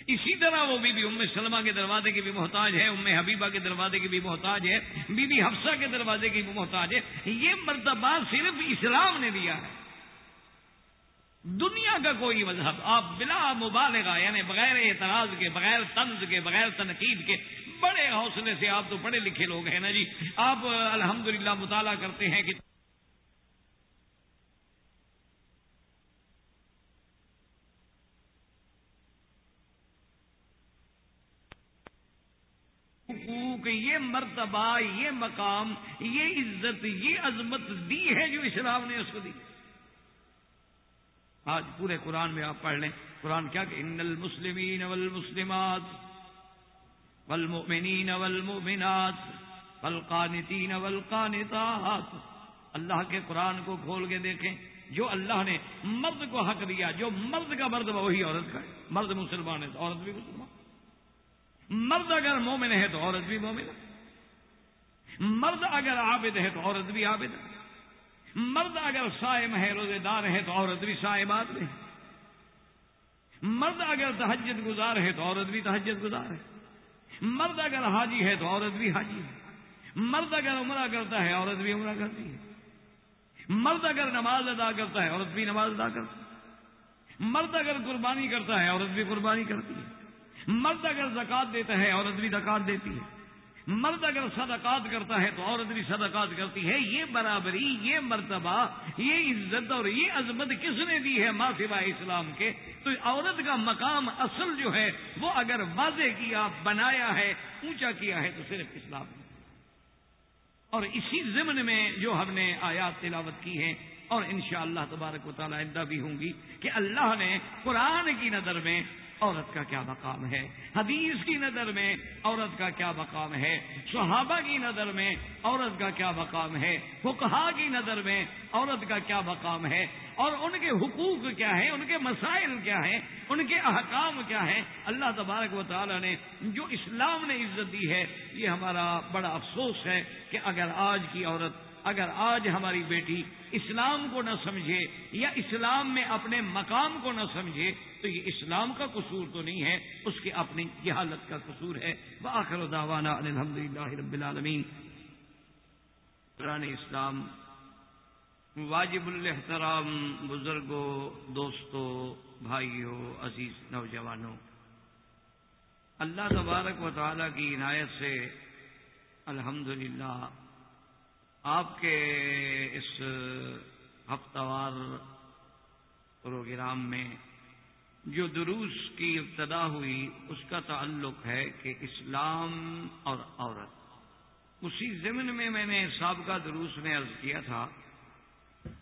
اسی طرح وہ بی بی ام سلمہ کے دروازے کی بھی محتاج ہے، ام حبیبہ کے دروازے کی بھی محتاج ہے، بی بی حفصہ کے دروازے کی بھی محتاج ہے. یہ مرتبہ صرف اسلام نے دیا ہے. دنیا کا کوئی مذہب آپ بلا مبالغہ یعنی بغیر اعتراض کے، بغیر طنز کے، بغیر تنقید کے، بڑے حوصلے سے، آپ تو پڑھے لکھے لوگ ہیں نا جی، آپ الحمدللہ مطالعہ کرتے ہیں کہ حقوق، یہ مرتبہ، یہ مقام، یہ عزت، یہ عظمت دی ہے جو اسلام نے اس کو دی. آج پورے قرآن میں آپ پڑھ لیں، قرآن کیا کہ ان المسلمین والمسلمات والمؤمنین والمؤمنات والقانتین والقانتات. اللہ کے قرآن کو کھول کے دیکھیں، جو اللہ نے مرد کو حق دیا، جو مرد کا مرد وہی عورت کا ہے. مرد مسلمان ہے تو عورت بھی مسلمان، مرد اگر مومن ہے تو عورت بھی مومن ہے، مرد اگر عابد ہے تو عورت بھی عابد ہے، مرد اگر صائم ہے، روزے دار ہے تو عورت بھی صائمات ہے، مرد اگر تہجد گزار ہے تو عورت بھی تہجد گزار ہے، مرد اگر حاجی ہے تو عورت بھی حاجی ہے، مرد اگر عمرہ کرتا ہے عورت بھی عمرہ کرتی ہے، مرد اگر نماز ادا کرتا ہے عورت بھی نماز ادا کرتی ہے، مرد اگر قربانی کرتا ہے عورت بھی قربانی کرتی ہے، مرد اگر زکوٰۃ دیتا ہے عورت بھی زکوٰۃ دیتی ہے، مرد اگر صدقات کرتا ہے تو عورت بھی صدقات کرتی ہے. یہ برابری، یہ مرتبہ، یہ عزت اور یہ عظمت کس نے دی ہے ماں سوائے اسلام کے؟ تو عورت کا مقام اصل جو ہے وہ اگر واضح کیا، بنایا ہے، اونچا کیا ہے تو صرف اسلام نے. اور اسی ضمن میں جو ہم نے آیات تلاوت کی ہیں اور انشاءاللہ تبارک و تعالی آئندہ بھی ہوں گی کہ اللہ نے قرآن کی نظر میں عورت کا کیا مقام ہے، حدیث کی نظر میں عورت کا کیا مقام ہے، صحابہ کی نظر میں عورت کا کیا مقام ہے، فقہا کی نظر میں عورت کا کیا مقام ہے، اور ان کے حقوق کیا ہیں، ان کے مسائل کیا ہیں، ان کے احکام کیا ہیں. اللہ تبارک و تعالی نے جو اسلام نے عزت دی ہے، یہ ہمارا بڑا افسوس ہے کہ اگر آج کی عورت، اگر آج ہماری بیٹی اسلام کو نہ سمجھے یا اسلام میں اپنے مقام کو نہ سمجھے تو یہ اسلام کا قصور تو نہیں ہے، اس کی اپنی جہالت کا قصور ہے. وآخر دعوانا ان الحمدللہ رب العالمین. قرآن اسلام واجب الاحترام بزرگوں، دوستوں، بھائیوں، عزیز نوجوانوں، اللہ تبارک و تعالی کی عنایت سے الحمدللہ آپ کے اس ہفتہ وار پروگرام میں جو دروس کی ابتدا ہوئی اس کا تعلق ہے کہ اسلام اور عورت. اسی ضمن میں میں نے سابقہ دروس میں عرض کیا تھا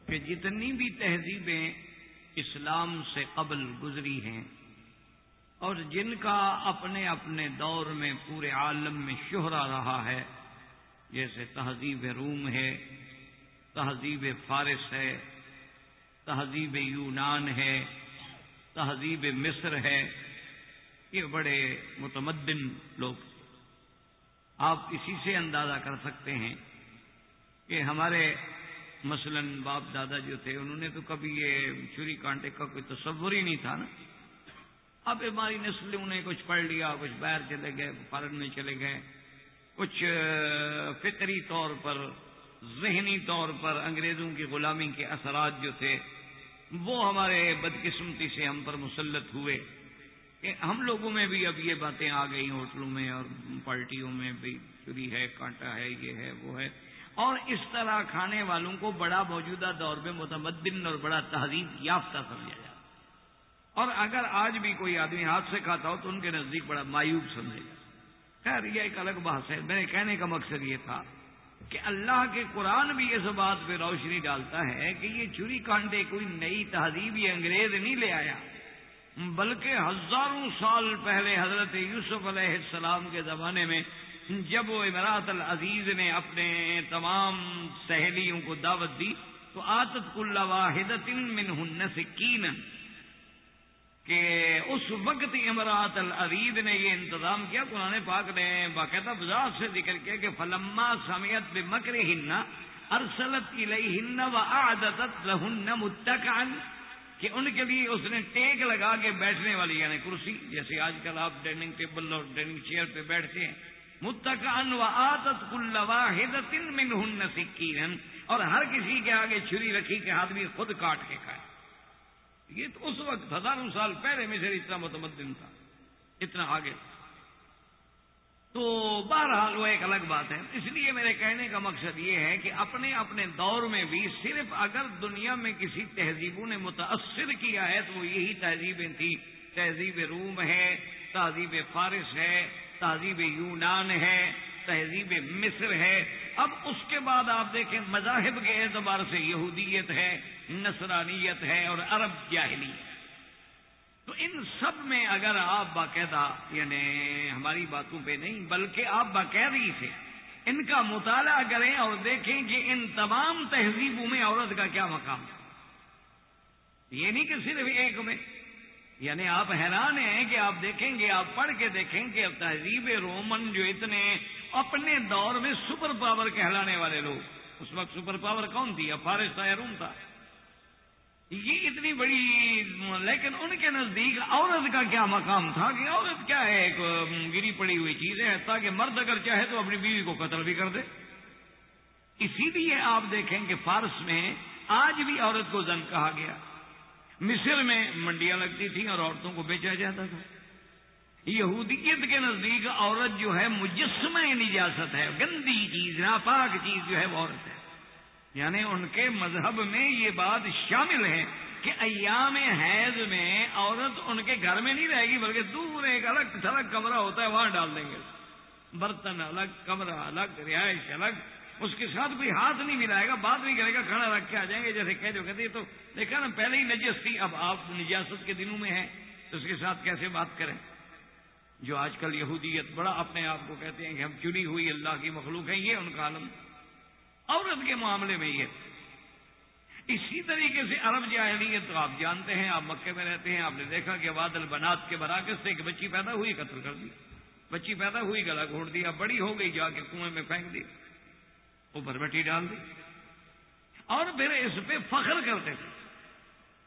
کہ جتنی بھی تہذیبیں اسلام سے قبل گزری ہیں اور جن کا اپنے اپنے دور میں پورے عالم میں شہرہ رہا ہے، جیسے تہذیب روم ہے، تہذیب فارس ہے، تہذیب یونان ہے، تہذیب مصر ہے، یہ بڑے متمدن لوگ. آپ اسی سے اندازہ کر سکتے ہیں کہ ہمارے مثلا باپ دادا جو تھے انہوں نے تو کبھی یہ چوری کانٹے کا کوئی تصور ہی نہیں تھا نا. اب ہماری نسلوں نے کچھ پڑھ لیا، کچھ باہر چلے گئے، فارن میں چلے گئے، کچھ فطری طور پر، ذہنی طور پر انگریزوں کی غلامی کے اثرات جو تھے وہ ہمارے بدقسمتی سے ہم پر مسلط ہوئے کہ ہم لوگوں میں بھی اب یہ باتیں آ گئی، ہوٹلوں میں اور پارٹیوں میں بھی چوری ہے، کانٹا ہے، یہ ہے، وہ ہے. اور اس طرح کھانے والوں کو بڑا موجودہ دور میں متمدن اور بڑا تہذیب یافتہ سمجھا جاتا. اور اگر آج بھی کوئی آدمی ہاتھ سے کھاتا ہو تو ان کے نزدیک بڑا مایوب سمجھے گا. خیر یہ ایک الگ بحث ہے. میرے کہنے کا مقصد یہ تھا کہ اللہ کے قرآن بھی اس بات پہ روشنی ڈالتا ہے کہ یہ چوری کانٹے کوئی نئی تہذیب یہ انگریز نہیں لے آیا، بلکہ ہزاروں سال پہلے حضرت یوسف علیہ السلام کے زمانے میں جب وہ امرات العزیز نے اپنے تمام سہیلیوں کو دعوت دی تو آتت کل واحدۃ منہن سکینا، کہ اس وقت امرات العزیز نے یہ انتظام کیا. قرآن پاک نے باقاعدہ وضاحت سے ذکر کیا کہ فلما سمعت بمکرہن ارسلت الیہن واعدت لہن متکئا. کہ ان کے لیے اس نے ٹیک لگا کے بیٹھنے والی یعنی کرسی، جیسے آج کل آپ ڈائننگ ٹیبل اور ڈائننگ چیئر پہ بیٹھتے ہیں، متکئن وآتت کل واحدۃ منہن سکینا، اور ہر کسی کے آگے چھری رکھی کہ آدمی خود کاٹ کے کھائے۔ یہ تو اس وقت ہزاروں سال پہلے مصر اتنا متمدن تھا، اتنا آگے تھا۔ تو بہرحال وہ ایک الگ بات ہے۔ اس لیے میرے کہنے کا مقصد یہ ہے کہ اپنے اپنے دور میں بھی صرف اگر دنیا میں کسی تہذیبوں نے متاثر کیا ہے تو وہ یہی تہذیبیں تھیں۔ تہذیب روم ہے، تہذیب فارس ہے، تہذیب یونان ہے، تہذیب مصر ہے۔ اب اس کے بعد آپ دیکھیں مذاہب کے اعتبار سے یہودیت ہے، نصرانیت ہے اور عرب جاہلیت۔ تو ان سب میں اگر آپ باقاعدہ یعنی ہماری باتوں پہ نہیں بلکہ آپ باقاعدگی سے ان کا مطالعہ کریں اور دیکھیں کہ ان تمام تہذیبوں میں عورت کا کیا مقام ہے، یہ نہیں کہ صرف ایک میں۔ یعنی آپ حیران ہیں کہ آپ دیکھیں گے، آپ پڑھ کے دیکھیں کہ اب تہذیب رومن جو اتنے اپنے دور میں سپر پاور کہلانے والے لوگ، اس وقت سپر پاور کون تھی؟ اب فارس تھا یا روم تھا؟ یہ اتنی بڑی، لیکن ان کے نزدیک عورت کا کیا مقام تھا کہ عورت کیا ہے، ایک گری پڑی ہوئی چیز ہے، تاکہ مرد اگر چاہے تو اپنی بیوی کو قتل بھی کر دے۔ اسی لیے آپ دیکھیں کہ فارس میں آج بھی عورت کو زن کہا گیا، مصر میں منڈیاں لگتی تھیں اور عورتوں کو بیچا جاتا تھا۔ یہودیت کے نزدیک عورت جو ہے مجسمہ نجاست ہے، گندی چیز، ناپاک چیز جو ہے وہ عورت ہے۔ یعنی ان کے مذہب میں یہ بات شامل ہے کہ ایام حیض میں عورت ان کے گھر میں نہیں رہے گی بلکہ دور ایک الگ تھلگ کمرہ ہوتا ہے وہاں ڈال دیں گے، برتن الگ، کمرہ الگ، رہائش الگ، اس کے ساتھ کوئی ہاتھ نہیں ملائے گا، بات نہیں کرے گا، کھانا رکھ کے آ جائیں گے جیسے کہتے ہو کہتے تو دیکھا نا پہلے ہی نجس تھی، اب آپ نجاست کے دنوں میں ہیں تو اس کے ساتھ کیسے بات کریں؟ جو آج کل یہودیت بڑا اپنے آپ کو کہتے ہیں کہ ہم چنی ہوئی اللہ کی مخلوق ہیں، یہ ان کا عالم عورت کے معاملے میں یہ۔ اسی طریقے سے عرب جاہلیت تو آپ جانتے ہیں، آپ مکے میں رہتے ہیں، آپ نے دیکھا کہ واد البنات کے براکز سے ایک بچی پیدا ہوئی، قتل کر دی، بچی پیدا ہوئی گلا گھونٹ دیا، بڑی ہو گئی جا کے کنویں میں پھینک دی، اوپر مٹی ڈال دی، اور پھر اس پہ فخر کرتے تھے۔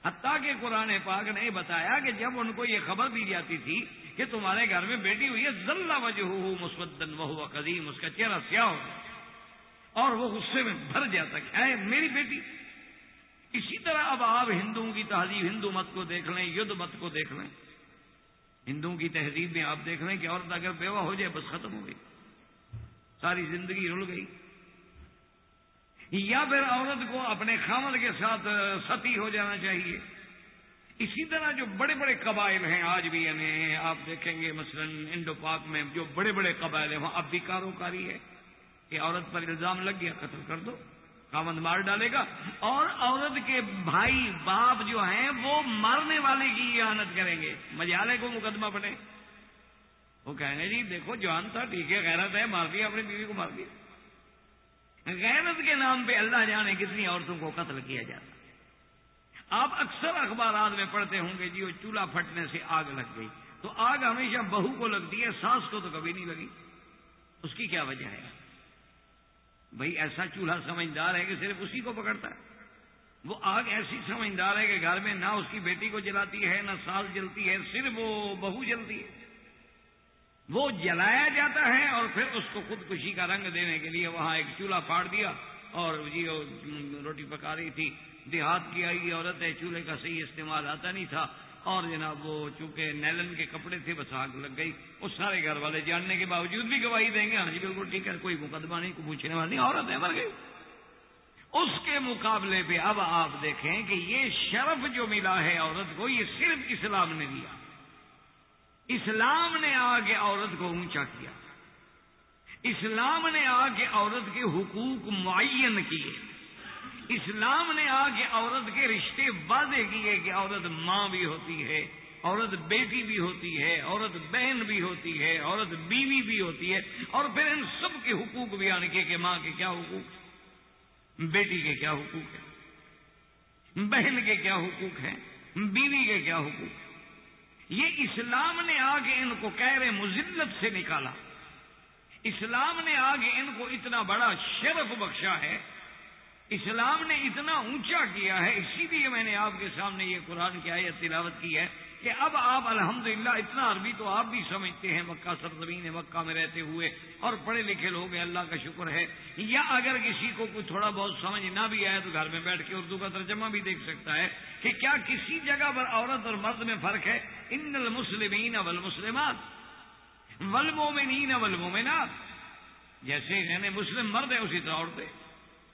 حتیٰ کہ قرآن پاک نے بتایا کہ جب ان کو یہ خبر دی جاتی تھی کہ تمہارے گھر میں بیٹی ہوئی ہے، ظل وجہہ مسودا وہو قدیم، اس کا چہرہ سیاہ ہو گیا اور وہ غصے میں بھر جاتا کہ اے میری بیٹی۔ اسی طرح اب آپ ہندوؤں کی تہذیب، ہندو مت کو دیکھ لیں، یدھ مت کو دیکھ لیں، ہندوؤں کی تہذیب میں آپ دیکھ لیں کہ عورت اگر بیوہ ہو جائے بس ختم ہو گئی، ساری زندگی رل گئی۔ یا پھر عورت کو اپنے خاوند کے ساتھ ستی ہو جانا چاہیے۔ اسی طرح جو بڑے بڑے قبائل ہیں آج بھی، یعنی آپ دیکھیں گے مثلا انڈو پاک میں جو بڑے بڑے قبائل ہیں وہاں اب بھی کاروکاری ہے کہ عورت پر الزام لگ گیا قتل کر دو، خاوند مار ڈالے گا، اور عورت کے بھائی باپ جو ہیں وہ مارنے والے کی اعانت کریں گے، مجالے کو مقدمہ بنے، وہ کہیں گے جی دیکھو جوان تھا ٹھیک ہے، غیرت ہے، مار دیا اپنی بیوی کو، مار دیا۔ غیرت کے نام پہ اللہ جانے کتنی عورتوں کو قتل کیا جاتا۔ آپ اکثر اخبارات میں پڑھتے ہوں گے جی وہ چولہا پھٹنے سے آگ لگ گئی، تو آگ ہمیشہ بہو کو لگتی ہے، ساس کو تو کبھی نہیں لگی۔ اس کی کیا وجہ ہے؟ بھئی ایسا چولہا سمجھدار ہے کہ صرف اسی کو پکڑتا ہے، وہ آگ ایسی سمجھدار ہے کہ گھر میں نہ اس کی بیٹی کو جلاتی ہے نہ ساس جلتی ہے، صرف وہ بہو جلتی ہے، وہ جلایا جاتا ہے اور پھر اس کو خودکشی کا رنگ دینے کے لیے وہاں ایک چولہا پھاڑ دیا، اور جی وہ روٹی پکا رہی تھی، دیہات کی آئی عورت ہے، چولہے کا صحیح استعمال آتا نہیں تھا، اور جناب وہ چونکہ نیلن کے کپڑے تھے بس آگ لگ گئی۔ اس سارے گھر والے جاننے کے باوجود بھی گواہی دیں گے ہاں جی بالکل ٹھیک ہے، کوئی مقدمہ نہیں، کوئی پوچھنے والا نہیں، عورت ہے مر گئی۔ اس کے مقابلے پہ اب آپ دیکھیں کہ یہ شرف جو ملا ہے عورت کو، یہ صرف اسلام نے دیا۔ اسلام نے آ کے عورت کو اونچا کیا، اسلام نے آ کے عورت کے حقوق معین کیے، اسلام نے آ کے عورت کے رشتے واضح کیے کہ عورت ماں بھی ہوتی ہے، عورت بیٹی بھی ہوتی ہے، عورت بہن بھی ہوتی ہے، عورت بیوی بھی ہوتی ہے، اور پھر ان سب کے حقوق بیان کیے کہ ماں کے کیا حقوق ہیں، بیٹی کے کیا حقوق ہیں، بہن کے کیا حقوق ہیں، بیوی کے کیا حقوق ہیں۔ یہ اسلام نے آ کے ان کو کہر مذلت سے نکالا، اسلام نے آ کے ان کو اتنا بڑا شرف بخشا ہے اسلام نے اتنا اونچا کیا ہے، اسی لیے میں نے آپ کے سامنے یہ قرآن کی آیت تلاوت کی ہے کہ اب آپ الحمدللہ اتنا عربی تو آپ بھی سمجھتے ہیں، مکہ سرزمین مکہ میں رہتے ہوئے، اور پڑھے لکھے لوگ ہیں، اللہ کا شکر ہے. یا اگر کسی کو کوئی تھوڑا بہت سمجھ نہ بھی آئے تو گھر میں بیٹھ کے اردو کا ترجمہ بھی دیکھ سکتا ہے کہ کیا کسی جگہ پر عورت اور مرد میں فرق ہے. ان المسلمین والمسلمات والمومنین والمومنات، جیسے یعنی مسلم مرد ہے اسی طرح عورتیں،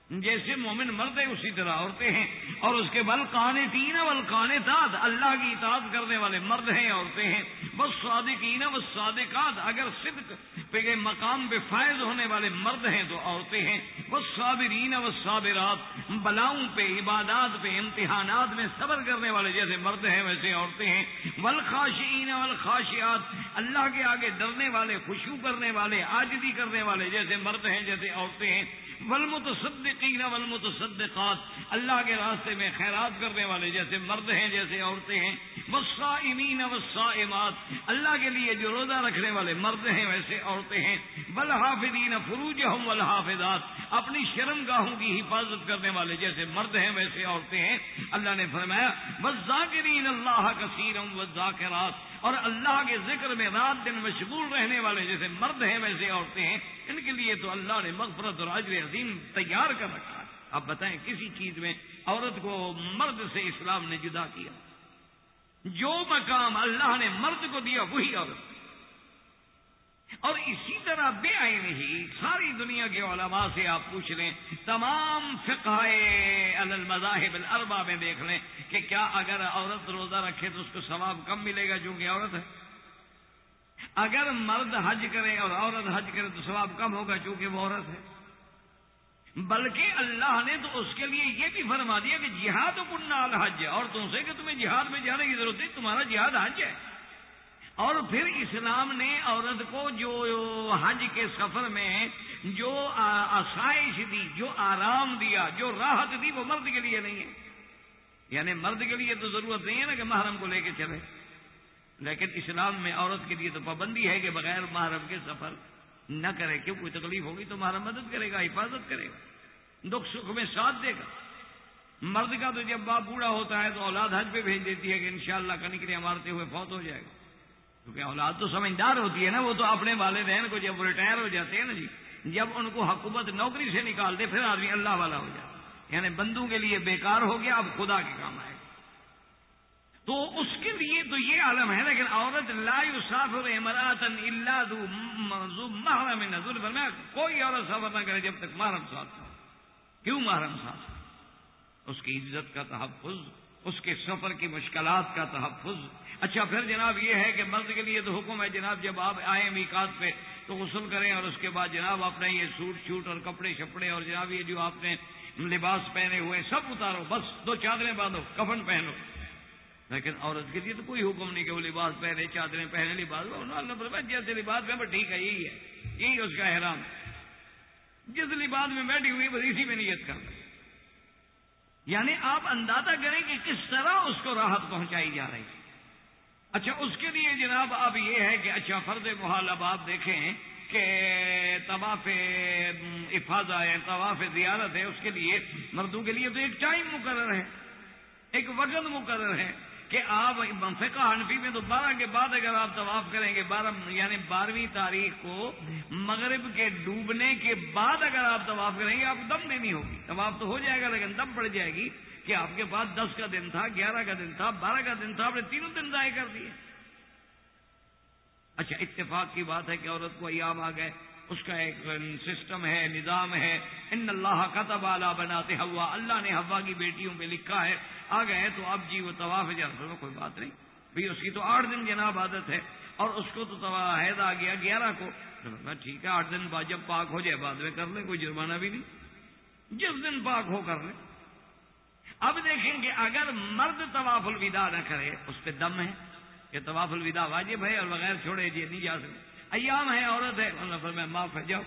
جیسے مومن مرد ہے اسی طرح عورتیں ہیں. اور اس کے والقانتین والقانتات، اللہ کی اطاعت کرنے والے مرد ہیں عورتیں ہیں. والصادقین والصادقات، اگر صدق پہ مقام پہ فائز ہونے والے مرد ہیں تو عورتیں ہیں. والصابرین والصابرات، بلاؤں پہ عبادات پہ امتحانات میں صبر کرنے والے جیسے مرد ہیں ویسے عورتیں ہیں. والخاشعین والخاشعات، اللہ کے آگے ڈرنے والے، خشوع کرنے والے، عاجزی کرنے والے جیسے مرد ہیں جیسے عورتیں ہیں. والمتصدقین والمتصدقات، اللہ کے راستے میں خیرات کرنے والے جیسے مرد ہیں جیسے عورتیں ہیں. والصائمین والصائمات، اللہ کے لیے جو روزہ رکھنے والے مرد ہیں ویسے عورتیں ہیں. والحافظین فروجہم والحافظات، اپنی شرم گاہوں کی حفاظت کرنے والے جیسے مرد ہیں ویسے عورتیں ہیں. اللہ نے فرمایا والذاکرین اللہ کثیرا والذاکرات، اور اللہ کے ذکر میں رات دن مشغول رہنے والے جیسے مرد ہیں ویسے عورتیں ہیں. ان کے لیے تو اللہ نے مغفرت اور اجر عظیم تیار کر رکھا ہے. اب بتائیں کسی چیز میں عورت کو مرد سے اسلام نے جدا کیا؟ جو مقام اللہ نے مرد کو دیا وہی عورت. اور اسی طرح بے عین ہی ساری دنیا کے علماء سے آپ پوچھ لیں، تمام فقہ علی المذاہب الاربعہ میں دیکھ لیں کہ کیا اگر عورت روزہ رکھے تو اس کو ثواب کم ملے گا چونکہ عورت ہے؟ اگر مرد حج کرے اور عورت حج کرے تو ثواب کم ہوگا چونکہ وہ عورت ہے؟ بلکہ اللہ نے تو اس کے لیے یہ بھی فرما دیا کہ جہاد کننا الحج، اور تم سے کہ تمہیں جہاد میں جانے کی ضرورت ہے، تمہارا جہاد حج ہے. اور پھر اسلام نے عورت کو جو حج کے سفر میں جو آسائش دی، جو آرام دیا، جو راحت دی، وہ مرد کے لیے نہیں ہے. یعنی مرد کے لیے تو ضرورت نہیں ہے نا کہ محرم کو لے کے چلے، لیکن اسلام میں عورت کے لیے تو پابندی ہے کہ بغیر محرم کے سفر نہ کرے. کیوں؟ کوئی تکلیف ہوگی تو محرم مدد کرے گا، حفاظت کرے گا، دکھ سکھ میں ساتھ دے گا. مرد کا تو جب باپ بوڑھا ہوتا ہے تو اولاد حج پہ بھیج دیتی ہے کہ انشاءاللہ کنکریاں مارتے ہوئے فوت ہو جائے گا، کیونکہ اولاد تو سمجھدار ہوتی ہے نا. وہ تو اپنے والدین کو جب ریٹائر ہو جاتے ہیں نا جی، جب ان کو حکومت نوکری سے نکال دے پھر آدمی اللہ والا ہو جاتا ہے. یعنی بندوں کے لیے بیکار ہو گیا، اب خدا کے کام آئے گا. تو اس کے لیے تو یہ عالم ہے. لیکن عورت لا یسافر امرأة الا ذو محرم، نزول فرمایا کوئی عورت سفر نہ کرے جب تک محرم ساتھ ہو. کیوں محرم ساتھ؟ اس کی عزت کا تحفظ، اس کے سفر کی مشکلات کا تحفظ. اچھا پھر جناب یہ ہے کہ مرد کے لیے تو حکم ہے جناب جب آپ آئیں میقات پہ تو غسل کریں، اور اس کے بعد جناب اپنا یہ سوٹ شوٹ اور کپڑے شپڑے اور جناب یہ جو آپ نے لباس پہنے ہوئے سب اتارو، بس 2 چادریں باندھو، کفن پہنو. لیکن عورت کے لیے تو کوئی حکم نہیں کہ وہ لباس پہنے، چادریں پہنے، لباس. اللہ جیسے لباس میں ٹھیک ہے، یہی ہے، یہی اس کا احرام. جس لباس میں بیٹھی ہوئی بس اسی میں نیت کرنا. یعنی آپ اندازہ کریں کہ کس طرح اس کو راحت پہنچائی جا رہی ہے. اچھا اس کے لیے جناب اب یہ ہے کہ اچھا فرض محال اب آپ دیکھیں کہ طواف افاضہ ہے، طواف زیارت ہے، اس کے لیے مردوں کے لیے تو ایک ٹائم مقرر ہے، ایک وقت مقرر ہے کہ آپ فقہ حنفی میں تو 12 کے بعد اگر آپ طواف کریں گے، 12 یعنی 12ویں تاریخ کو مغرب کے ڈوبنے کے بعد اگر آپ طواف کریں گے آپ کو دم دینی ہوگی. طواف تو ہو جائے گا لیکن دم پڑ جائے گی کہ آپ کے پاس 10 کا دن تھا، 11 کا دن تھا، 12 کا دن تھا، آپ نے تینوں دن ضائع کر دیے. اچھا اتفاق کی بات ہے کہ عورت کو ایام آ گئے، اس کا ایک سسٹم ہے، نظام ہے. ان اللہ کتب علی بنات حوا، اللہ نے حوا کی بیٹیوں پہ لکھا ہے. آ گئے تو اب جی وہ طواف جنازہ میں کوئی بات نہیں بھئی، اس کی تو 8 دن جناب عادت ہے، اور اس کو تو حیض آ گیا 11 کو. ٹھیک ہے 8 دن بعد جب پاک ہو جائے بعد میں کر لیں، کوئی جرمانہ بھی نہیں، جس دن پاک ہو کر لیں. اب دیکھیں کہ اگر مرد طواف الوداع نہ کرے اس پہ دم ہے کہ طواف الوداع واجب ہے اور بغیر چھوڑے جی نہیں جا سکتے. ایام ہے، عورت ہے، اللہ فرمایا معاف ہے جاؤ.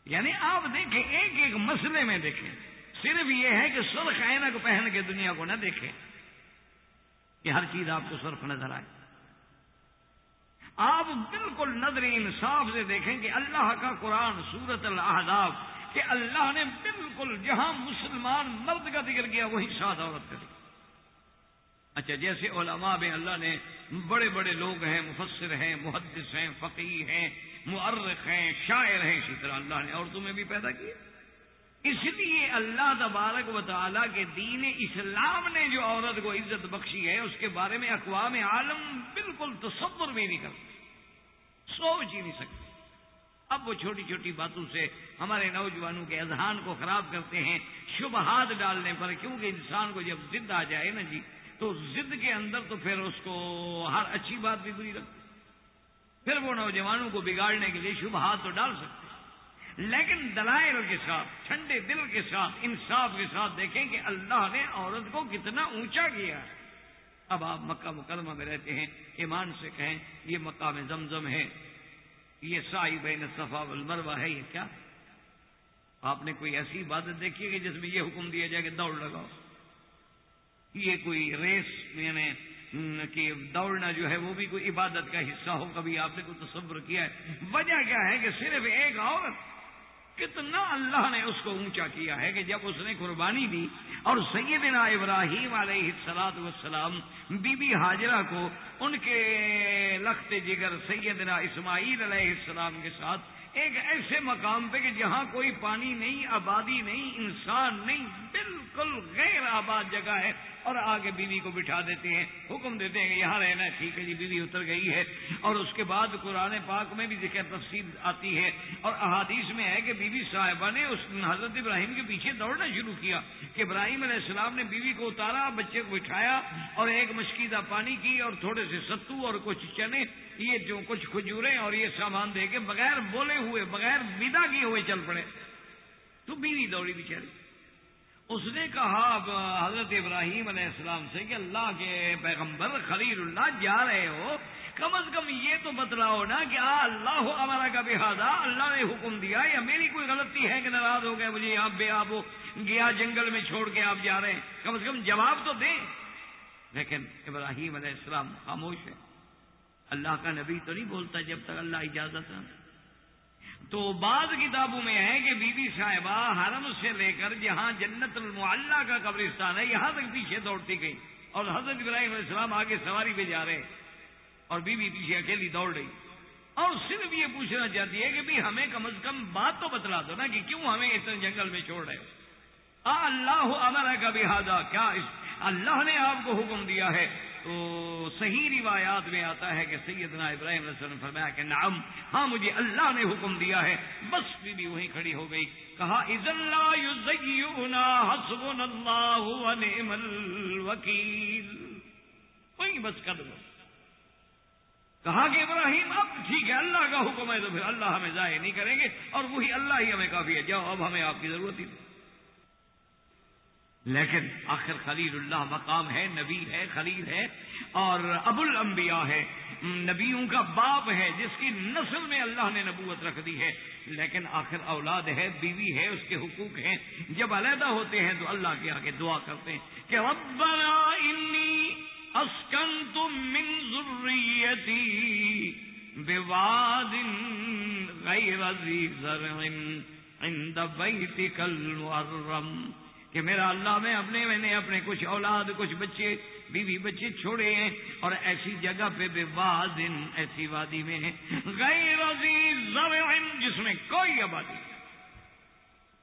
یعنی آپ دیکھیں ایک ایک مسئلے میں دیکھیں. صرف یہ ہے کہ سرخ عینک پہن کے دنیا کو نہ دیکھیں کہ ہر چیز آپ کو سرخ نظر آئے. آپ بالکل نظر انصاف سے دیکھیں کہ اللہ کا قرآن سورۃ الاحزاب کہ اللہ نے بالکل جہاں مسلمان مرد کا ذکر کیا وہیں ساتھ عورت کا ذکر. اچھا، جیسے علماء میں اللہ نے بڑے بڑے لوگ ہیں، مفسر ہیں، محدث ہیں، فقیہ ہیں، مؤرخ ہیں، شاعر ہیں، اسی طرح اللہ نے عورتوں میں بھی پیدا کیے. اس لیے اللہ تبارک و تعالیٰ کے دین اسلام نے جو عورت کو عزت بخشی ہے اس کے بارے میں اقوام عالم بالکل تصور بھی نہیں کرتے، سوچ ہی نہیں سکتے. اب وہ چھوٹی چھوٹی باتوں سے ہمارے نوجوانوں کے اذہان کو خراب کرتے ہیں شبہات ڈالنے پر، کیونکہ انسان کو جب ضد آ جائے نا جی تو ضد کے اندر تو پھر اس کو ہر اچھی بات بھی بری لگتی، پھر وہ نوجوانوں کو بگاڑنے کے لیے شبہات تو ڈال سکتے ہیں، لیکن دلائل کے ساتھ، ٹھنڈے دل کے ساتھ، انصاف کے ساتھ دیکھیں کہ اللہ نے عورت کو کتنا اونچا کیا ہے. اب آپ مکہ مکرمہ میں رہتے ہیں، ایمان سے کہیں یہ مقام زمزم ہے، یہ سعی بین الصفا والمروہ ہے، یہ کیا ہے؟ آپ نے کوئی ایسی عبادت دیکھی ہے کہ جس میں یہ حکم دیا جائے کہ دوڑ لگاؤ؟ یہ کوئی ریس یعنی کہ دوڑنا جو ہے وہ بھی کوئی عبادت کا حصہ ہو؟ کبھی آپ نے کوئی تصور کیا ہے؟ وجہ کیا ہے کہ صرف ایک عورت کتنا اللہ نے اس کو اونچا کیا ہے کہ جب اس نے قربانی دی اور سیدنا ابراہیم علیہ السلام بی بی ہاجرہ کو ان کے لخت جگر سیدنا اسماعیل علیہ السلام کے ساتھ ایک ایسے مقام پہ کہ جہاں کوئی پانی نہیں، آبادی نہیں، انسان نہیں، بالکل غیر آباد جگہ ہے، اور آگے بیوی کو بٹھا دیتے ہیں، حکم دیتے ہیں کہ یہاں رہنا ہے. ٹھیک ہے جی، بیوی اتر گئی ہے. اور اس کے بعد قرآن پاک میں بھی ذکر تفصیل آتی ہے اور احادیث میں ہے کہ بیوی صاحبہ نے اس حضرت ابراہیم کے پیچھے دوڑنا شروع کیا کہ ابراہیم علیہ السلام نے بیوی کو اتارا، بچے کو بٹھایا اور ایک مشکیدہ پانی کی اور تھوڑے سے ستو اور کچھ چنے، یہ جو کچھ کھجوریں اور یہ سامان دے کے بغیر بولے ہوئے، بغیر ودا کیے ہوئے چل پڑے. تو بیوی دوڑی بیچاری. اس نے کہا حضرت ابراہیم علیہ السلام سے کہ اللہ کے پیغمبر خلیل اللہ جا رہے ہو، کم از کم یہ تو بتلاؤ نا کہ اللہ ہمارا کا بہذا، اللہ نے حکم دیا یا میری کوئی غلطی ہے کہ ناراض ہو گئے، مجھے یہاں بے آب گیا جنگل میں چھوڑ کے آپ جا رہے ہیں، کم از کم جواب تو دیں. لیکن ابراہیم علیہ السلام خاموش ہے. اللہ کا نبی تو نہیں بولتا جب تک اللہ اجازت نہ. تو بعض کتابوں میں ہے کہ بی بی صاحبہ حرم سے لے کر جہاں جنت المعلیٰ کا قبرستان ہے یہاں تک پیچھے دوڑتی گئی، اور حضرت ابراہیم علیہ السلام آگے سواری پہ جا رہے اور بی بی پیچھے اکیلی دوڑ رہی، اور صرف یہ پوچھنا چاہتی ہے کہ بھی ہمیں کم از کم بات تو بتلا دو نا کہ کیوں ہمیں اتنے جنگل میں چھوڑ رہے ہو. اللہ امر کا بہذا، کیا اللہ نے آپ کو حکم دیا ہے؟ تو صحیح روایات میں آتا ہے کہ سیدنا ابراہیم علیہ السلام نے فرمایا کہ نعم، ہاں مجھے اللہ نے حکم دیا ہے. بس بی بی وہیں کھڑی ہو گئی. کہا اذن لا یضیعنا حسبنا اللہ ونعم الوکیل، وہیں بس کر دو. کہا کہ ابراہیم اب ٹھیک ہے، اللہ کا حکم ہے تو پھر اللہ ہمیں ضائع نہیں کریں گے، اور وہی اللہ ہی ہمیں کافی ہے، جاؤ اب ہمیں آپ کی ضرورت ہی نہیں. لیکن آخر خلیل اللہ مقام ہے، نبی ہے، خلیل ہے اور ابو الانبیاء ہے، نبیوں کا باپ ہے جس کی نسل میں اللہ نے نبوت رکھ دی ہے. لیکن آخر اولاد ہے، بیوی ہے، اس کے حقوق ہیں. جب علیحدہ ہوتے ہیں تو اللہ کے آگے دعا کرتے ہیں کہ ربنا انی اسکنت من ذریتی بواد غیر ذی زرع عند بیتک المحرم، کہ میرا اللہ میں نے اپنے کچھ اولاد، کچھ بچے، بیوی بچے چھوڑے ہیں، اور ایسی جگہ پہ بے وادن، ایسی وادی میں ہے، غیر ذی زرع، جس میں کوئی آبادی،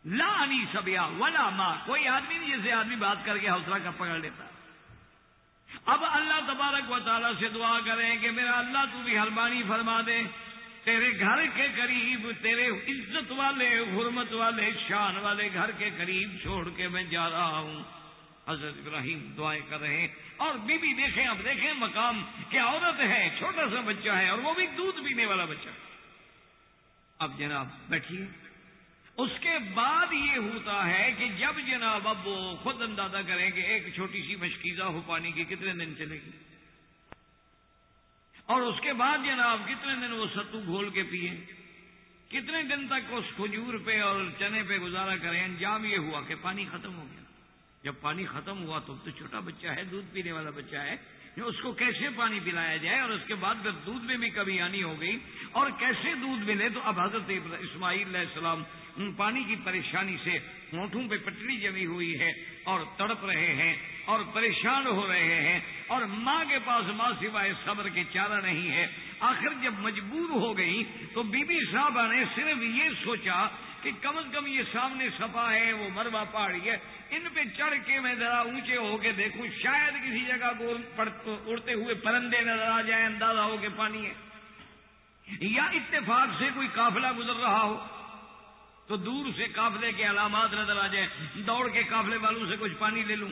لا انی سبیا ولا ماء، کوئی آدمی نہیں جیسے آدمی بات کر کے حوصلہ کا پکڑ لیتا. اب اللہ تبارک و تعالیٰ سے دعا کریں کہ میرا اللہ تو بھی مہربانی فرما دے، تیرے گھر کے قریب، تیرے عزت والے، حرمت والے، شان والے گھر کے قریب چھوڑ کے میں جا رہا ہوں. حضرت ابراہیم دعائیں کر رہے ہیں، اور بی بی دیکھیں، اب دیکھیں مقام کہ عورت ہے، چھوٹا سا بچہ ہے، اور وہ بھی دودھ پینے والا بچہ. اب جناب بیٹھیے. اس کے بعد یہ ہوتا ہے کہ جب جناب اب وہ خود اندازہ کریں کہ ایک چھوٹی سی مشکیزہ ہو پانی کی کتنے دن چلے گی، اور اس کے بعد جناب کتنے دن وہ ستو گھول کے پیئے، کتنے دن تک اس کھجور پہ اور چنے پہ گزارا کریں. انجام یہ ہوا کہ پانی ختم ہو گیا. جب پانی ختم ہوا تو چھوٹا بچہ ہے، دودھ پینے والا بچہ ہے، اس کو کیسے پانی پلایا جائے، اور اس کے بعد پھر دودھ میں بھی کمی آنی ہو گئی، اور کیسے دودھ ملے. تو اب حضرت اسماعیل علیہ السلام پانی کی پریشانی سے ہونٹوں پہ پٹڑی جمی ہوئی ہے اور تڑپ رہے ہیں اور پریشان ہو رہے ہیں، اور ماں کے پاس ماں سوائے صبر کے چارہ نہیں ہے۔ آخر جب مجبور ہو گئی تو بی بی صاحبہ نے صرف یہ سوچا کہ کم از کم یہ سامنے صفا ہے، وہ مروہ پہاڑی ہے، ان پہ چڑھ کے میں ذرا اونچے ہو کے دیکھوں، شاید کسی جگہ کو اڑتے ہوئے پرندے نظر آ جائیں، اندازہ ہو کہ پانی ہے، یا اتفاق سے کوئی قافلہ گزر رہا ہو تو دور سے قافلے کے علامات نظر آ جائیں، دوڑ کے قافلے والوں سے کچھ پانی لے لوں۔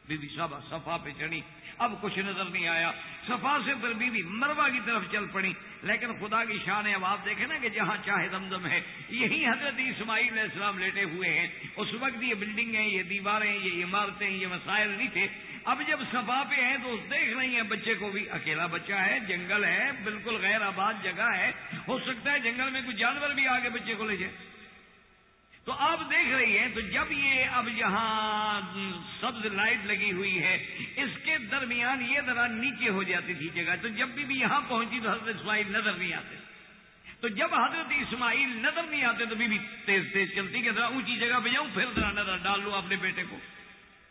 بی بی صاحبہ صفا پہ چڑھی، اب کچھ نظر نہیں آیا، صفا سے پھر بی بی مروہ کی طرف چل پڑی، لیکن خدا کی شان ہے، اب آپ دیکھیں نا کہ جہاں چاہے زمزم ہے، یہی حضرت اسماعیل علیہ السلام لیٹے ہوئے ہیں۔ اس وقت یہ بلڈنگیں، یہ دیواریں، یہ عمارتیں، یہ مسائل نہیں تھے۔ اب جب صفا پہ ہیں تو دیکھ رہی ہیں بچے کو بھی، اکیلا بچہ ہے، جنگل ہے، بالکل غیر آباد جگہ ہے، ہو سکتا ہے جنگل میں کوئی جانور بھی آگے بچے کو لے جائے، تو آپ دیکھ رہی ہیں۔ تو جب یہ اب یہاں سبز لائٹ لگی ہوئی ہے، اس کے درمیان یہ ذرا نیچے ہو جاتی تھی جگہ، تو جب بھی یہاں پہنچی تو حضرت اسماعیل نظر نہیں آتے، تو جب حضرت اسماعیل نظر نہیں آتے تو بی تیز تیز چلتی کہ ذرا اونچی جگہ پہ جاؤں، پھر ذرا نظر ڈال لوں اپنے بیٹے کو۔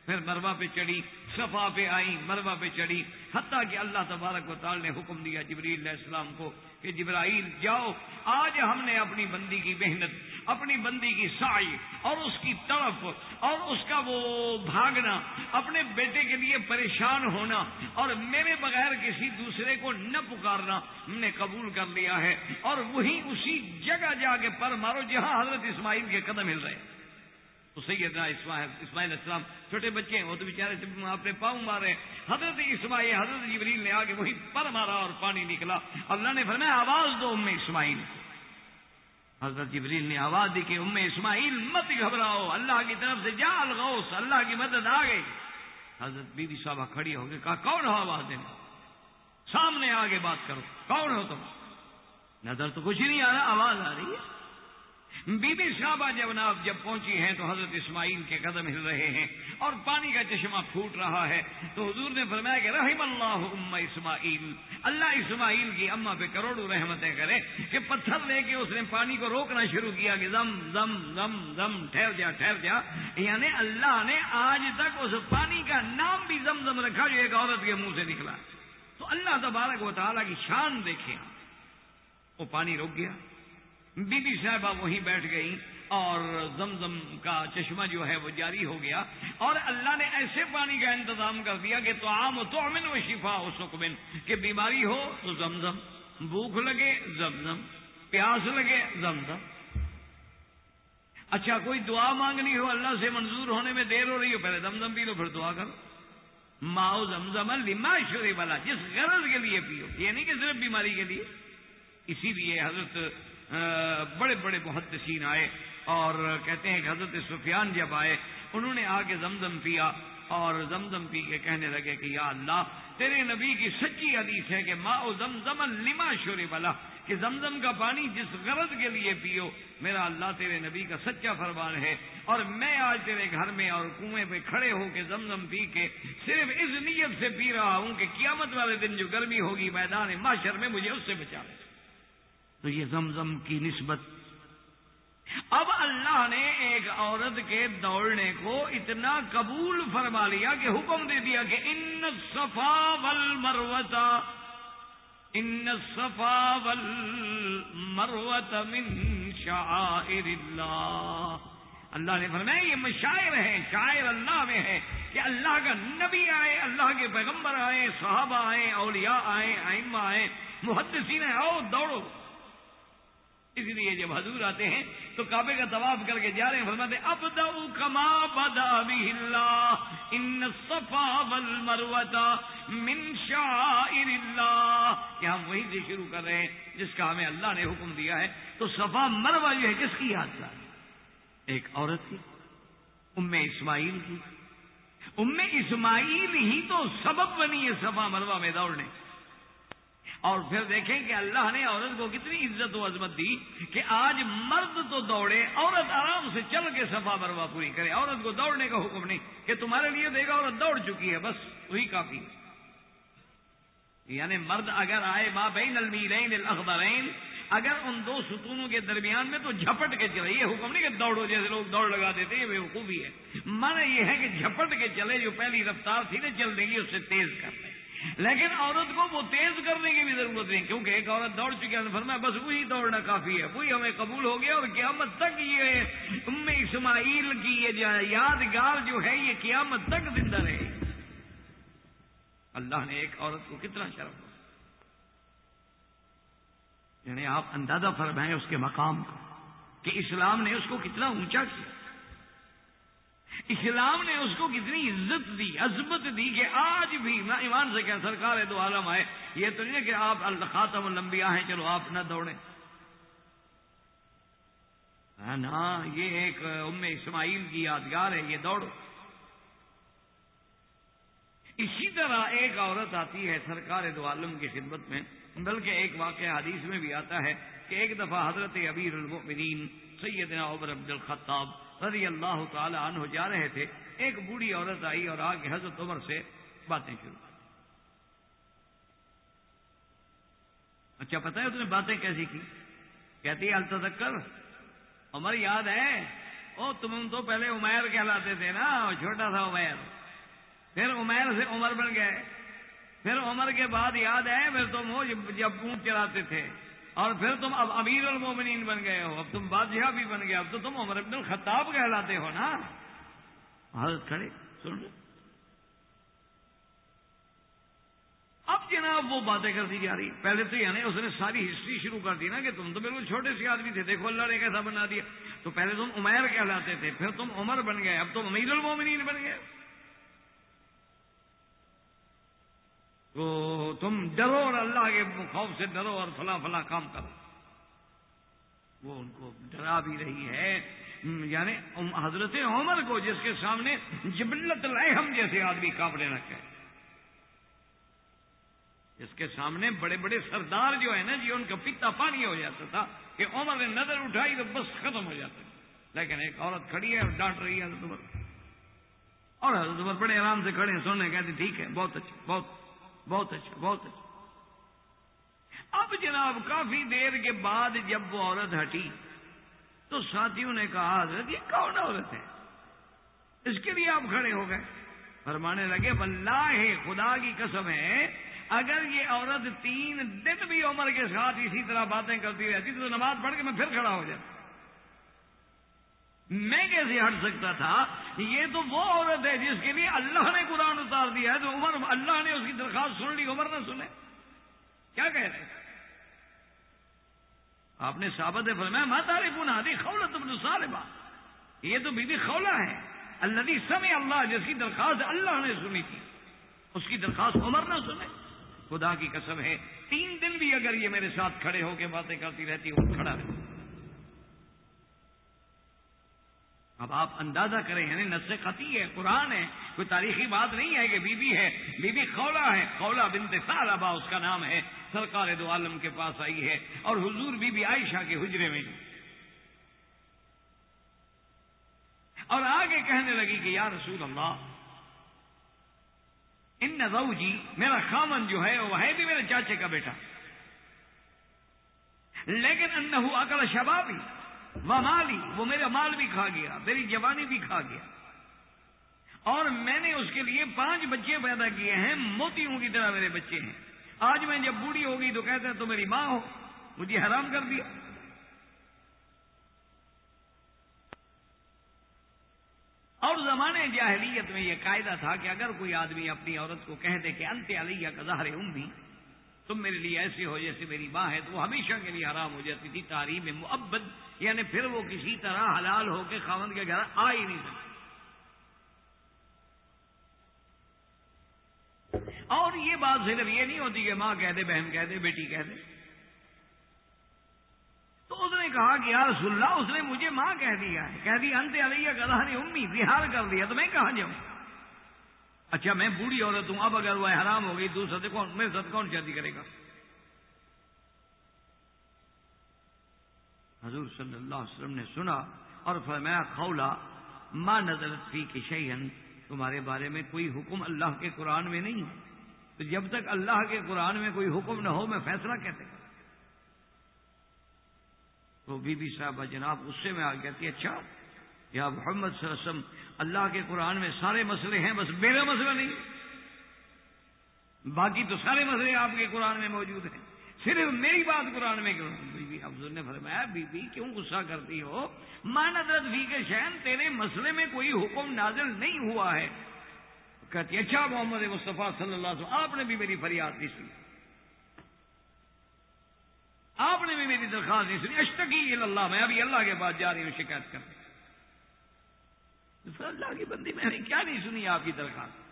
پھر مروہ پہ چڑھی، صفا پہ آئی، مروہ پہ چڑھی، حتیٰ کہ اللہ تبارک و تعالی نے حکم دیا جبریل علیہ السلام کو کہ جبرائیل جاؤ، آج ہم نے اپنی بندی کی محنت، اپنی بندی کی سعی اور اس کی تڑپ اور اس کا وہ بھاگنا، اپنے بیٹے کے لیے پریشان ہونا اور میرے بغیر کسی دوسرے کو نہ پکارنا، ہم نے قبول کر لیا ہے، اور وہی اسی جگہ جا کے پر مارو جہاں حضرت اسماعیل کے قدم ہل رہے ہیں۔ تو سیدنا اسماعیل السلام چھوٹے بچے ہیں، وہ تو بیچارے اپنے پاؤں مارے، حضرت اسماعیل، حضرت جبریل نے آگے وہی پر مارا اور پانی نکلا۔ اللہ نے فرمایا آواز دو اسماعیل کو۔ حضرت جبریل نے آواز دی کہ اسماعیل مت گھبراؤ، اللہ کی طرف سے جا الغوث، اللہ کی مدد آ گئی۔ حضرت بی بی صاحبہ کھڑی ہو کے کہا کون ہو آواز دینے، سامنے آگے بات کرو، کون ہو تم؟ نظر تو کچھ نہیں آ رہا، آواز آ رہی ہے۔ بی بی صاحبہ جب پہنچی ہیں تو حضرت اسماعیل کے قدم ہل رہے ہیں اور پانی کا چشمہ پھوٹ رہا ہے، تو حضور نے فرمایا کہ رحم اللہ اسماعیل، اللہ اسماعیل کی اماں پہ کروڑوں رحمتیں کرے کہ پتھر لے کے اس نے پانی کو روکنا شروع کیا کہ زم زم زم زم، ٹھہر جا ٹھہر جا، یعنی اللہ نے آج تک اس پانی کا نام بھی زمزم رکھا جو ایک عورت کے منہ سے نکلا۔ تو اللہ تبارک و تعالیٰ کی شان دیکھیں، وہ پانی رک گیا، بی بی صاحبہ وہیں بیٹھ گئی اور زمزم کا چشمہ جو ہے وہ جاری ہو گیا، اور اللہ نے ایسے پانی کا انتظام کر دیا کہ طعام طعم و شفاء سقم، کہ بیماری ہو تو زمزم، بھوک لگے زمزم، پیاس لگے زمزم۔ اچھا کوئی دعا مانگنی ہو، اللہ سے منظور ہونے میں دیر ہو رہی ہو، پہلے زمزم پی لو پھر دعا کرو۔ ماؤ زمزم لما شرب له، جس غرض کے لیے پیو، یہ نہیں کہ صرف بیماری کے لیے۔ اسی لیے حضرت بڑے بڑے محدثین آئے اور کہتے ہیں کہ حضرت سفیان جب آئے، انہوں نے آ کے زمزم پیا اور زمزم پی کے کہنے لگے کہ یا اللہ، تیرے نبی کی سچی حدیث ہے کہ ماء زمزم لما شرب له، کہ زمزم کا پانی جس غرض کے لیے پیو، میرا اللہ تیرے نبی کا سچا فرمان ہے، اور میں آج تیرے گھر میں اور کنویں پہ کھڑے ہو کے زمزم پی کے صرف اس نیت سے پی رہا ہوں کہ قیامت والے دن جو گرمی ہوگی میدان محشر میں مجھے اس سے بچا لے۔ تو یہ زمزم کی نسبت۔ اب اللہ نے ایک عورت کے دوڑنے کو اتنا قبول فرما لیا کہ حکم دے دیا کہ ان الصفا والمروۃ من شعائر اللہ۔ اللہ نے فرمایا یہ مشاعر ہیں، شاعر اللہ میں ہے کہ اللہ کا نبی آئے، اللہ کے پیغمبر آئے، صحابہ آئے، اولیاء آئے، ائمہ آئے، محدثین آئے، آؤ دوڑو۔ اس لیے جب حضور آتے ہیں تو کعبے کا طواف کر کے جا رہے ہیں، فرماتے ہیں ابدأ کما بدأ به اللہ، ان الصفا والمروۃ من شعائر اللہ، کہ ہم وہیں سے شروع کر رہے ہیں جس کا ہمیں اللہ نے حکم دیا ہے۔ تو صفا مروہ جو ہے کس کی یاد ہے؟ ایک عورت کی، اسماعیل کی۔ اسماعیل ہی تو سبب بنی ہے صفا مروہ میں دوڑنے۔ اور پھر دیکھیں کہ اللہ نے عورت کو کتنی عزت و عظمت دی کہ آج مرد تو دوڑے، عورت آرام سے چل کے صفا مروہ پوری کرے۔ عورت کو دوڑنے کا حکم نہیں کہ تمہارے لیے دے گا، عورت دوڑ چکی ہے بس وہی کافی ہے۔ یعنی مرد اگر آئے ما بین المیلین الاخضرین، اگر ان دو ستونوں کے درمیان میں تو جھپٹ کے چلے. یہ حکم نہیں کہ دوڑو جیسے لوگ دوڑ لگا دیتے ہیں, بیوقوفی ہے. معنی یہ ہے کہ جھپٹ کے چلے, جو پہلی رفتار تھی نا چلنے کی اس سے تیز کر لیں. لیکن عورت کو وہ تیز کرنے کی بھی ضرورت نہیں, کیونکہ ایک عورت دوڑ چکی ہے, فرمایا بس وہی دوڑنا کافی ہے, وہی ہمیں قبول ہو گیا, اور قیامت تک یہ ام اسماعیل کی یہ یادگار جو ہے یہ قیامت تک زندہ رہے. اللہ نے ایک عورت کو کتنا شرف دیا, یعنی آپ اندازہ فرمائیں اس کے مقام کا کہ اسلام نے اس کو کتنا اونچا کیا, اسلام نے اس کو کتنی عزت دی, عظمت دی, کہ آج بھی میں ایمان سے کہ سرکار دو عالم آئے. یہ تو نہیں کہ آپ خاتم الانبیاء ہیں چلو آپ نہ دوڑیں, نا, یہ ایک ام اسماعیل کی یادگار ہے, یہ دوڑو. اسی طرح ایک عورت آتی ہے سرکار دو عالم کی خدمت میں, بلکہ ایک واقعہ حدیث میں بھی آتا ہے کہ ایک دفعہ حضرت امیر المؤمنین سیدنا عمر بن الخطاب رضی اللہ تعالی عنہ جا رہے تھے. ایک بوڑھی عورت آئی اور آ کے حضرت عمر سے باتیں شروع. اچھا پتہ ہے اس نے باتیں کیسی کی؟ کہتی ہے التذکر, عمر یاد ہے, او تم تو پہلے عمیر کہلاتے تھے نا, چھوٹا تھا عمیر, پھر عمیر سے عمر بن گئے, پھر عمر کے بعد یاد ہے پھر تم ہو جب اونٹ چلاتے تھے, اور پھر تم اب امیر المومنین بن گئے ہو, اب تم بادشاہ بھی بن گئے, اب تو تم عمر بن الخطاب کہلاتے ہو نا. حضرت کھڑے سن لو. اب جناب وہ باتیں کرتی جا رہی. پہلے تو یعنی اس نے ساری ہسٹری شروع کر دی نا کہ تم تو بالکل چھوٹے سے آدمی تھے, دیکھو اللہ نے کیسا بنا دیا. تو پہلے تم عمیر کہلاتے تھے, پھر تم عمر بن گئے, اب تم امیر المومنین بن گئے. تو تم ڈرو اور اللہ کے خوف سے ڈرو اور فلاں فلاں کام کرو. وہ ان کو ڈرا بھی رہی ہے, یعنی حضرت عمر کو جس کے سامنے جبلت العہم جیسے آدمی کانپنے لگے, جس کے سامنے بڑے بڑے سردار جو ہے نا جی, ان کا پیتا پانی ہو جاتا تھا کہ عمر نے نظر اٹھائی تو بس ختم ہو جاتا. لیکن ایک عورت کھڑی ہے اور ڈانٹ رہی ہے حضرت عمر, اور حضرت عمر بڑے آرام سے کھڑے ہیں, سننے کہتے ٹھیک ہے, بہت اچھا, بہت اچھا, بہت اچھا. اب جناب کافی دیر کے بعد جب وہ عورت ہٹی تو ساتھیوں نے کہا حضرت یہ کون عورت ہے, اس کے لیے آپ کھڑے ہو گئے. فرمانے لگے واللہ خدا کی قسم ہے, اگر یہ عورت 3 دن بھی عمر کے ساتھ اسی طرح باتیں کرتی رہتی تو نماز پڑھ کے میں پھر کھڑا ہو جاتا. میں کیسے ہٹ سکتا تھا؟ یہ تو وہ عورت ہے جس کے لیے اللہ نے قرآن اتار دیا ہے, تو عمر اللہ نے اس کی درخواست سن لی, عمر نہ سنے. کیا کہہ رہے ہیں آپ نے؟ صحابہ نے فرمایا ما تعرفون هذه خولة بن صالبہ, یہ تو بی بی خولہ ہے, الذی سمع اللہ, جس کی درخواست اللہ نے سنی تھی, اس کی درخواست عمر نہ سنے. خدا کی قسم ہے 3 دن بھی اگر یہ میرے ساتھ کھڑے ہو کے باتیں کرتی رہتی وہ کھڑا رہتا. اب آپ اندازہ کریں, یعنی نص قطعی ہے, قرآن ہے, کوئی تاریخی بات نہیں ہے کہ بی بی ہے. بی بی خولہ ہے, خولہ بنت ثعلبہ اس کا نام ہے, سرکار دو عالم کے پاس آئی ہے, اور حضور بی بی عائشہ کے حجرے میں, اور آگے کہنے لگی کہ یا رسول اللہ ان زوجی, میرا خامن جو ہے وہ ہے بھی میرے چاچے کا بیٹا, لیکن انہ اکل شبابی ومالی, وہ میرا مال بھی کھا گیا, میری جوانی بھی کھا گیا, اور میں نے اس کے لیے 5 بچے پیدا کیے ہیں, موتیوں کی طرح میرے بچے ہیں. آج میں جب بوڑھی ہوگی تو کہتے ہیں تو میری ماں ہو, مجھے حرام کر دیا. اور زمانے جاہلیت میں یہ قاعدہ تھا کہ اگر کوئی آدمی اپنی عورت کو کہہ دے کہ انت علیہ کا ظہر امی, تم میرے لیے ایسے ہو جیسے میری ماں ہے, تو وہ ہمیشہ کے لیے حرام ہو جاتی تھی تحریم مؤبد, یعنی پھر وہ کسی طرح حلال ہو کے خاوند کے گھر آ ہی نہیں سکتی. اور یہ بات صرف یہ نہیں ہوتی کہ ماں کہہ دے, بہن کہہ دے, بیٹی کہہ دے. تو اس نے کہا کہ یا رسول اللہ, اس نے مجھے ماں کہہ دیا ہے, کہہ دی انت علیہ کا ظہر امی, زہار کر دیا, تو میں کہاں جاؤں؟ اچھا میں بوڑھی عورت ہوں, اب اگر وہ حرام ہو گئی دوسرے میرے ساتھ کون شادی کرے گا؟ حضور صلی اللہ علیہ وسلم نے سنا اور فرمایا خولہ ما نزلت فی کی شیئن, تمہارے بارے میں کوئی حکم اللہ کے قرآن میں نہیں ہے, تو جب تک اللہ کے قرآن میں کوئی حکم نہ ہو میں فیصلہ کیسے کروں؟ تو بی بی صاحبہ جناب غصے میں آ کہتی ہے اچھا یا محمد صلی اللہ علیہ وسلم اللہ کے قرآن میں سارے مسئلے ہیں بس میرا مسئلہ نہیں، باقی تو سارے مسئلے آپ کے قرآن میں موجود ہیں، صرف میری بات قرآن میں کیوں؟ بی بی حضور نے فرمایا بی بی کیوں غصہ کرتی ہو؟ ما نزلت فیک شیئن، تیرے مسئلے میں کوئی حکم نازل نہیں ہوا ہے۔ کہتی اچھا محمد مصطفیٰ صلی اللہ علیہ وسلم آپ نے بھی میری فریاد نہیں سنی، آپ نے بھی میری درخواست نہیں سنی، اشتکی الی اللہ، میں ابھی اللہ کے پاس جا رہی ہوں شکایت کرنے۔ اللہ کی بندی میں نے کیا نہیں سنی آپ کی درخواست؟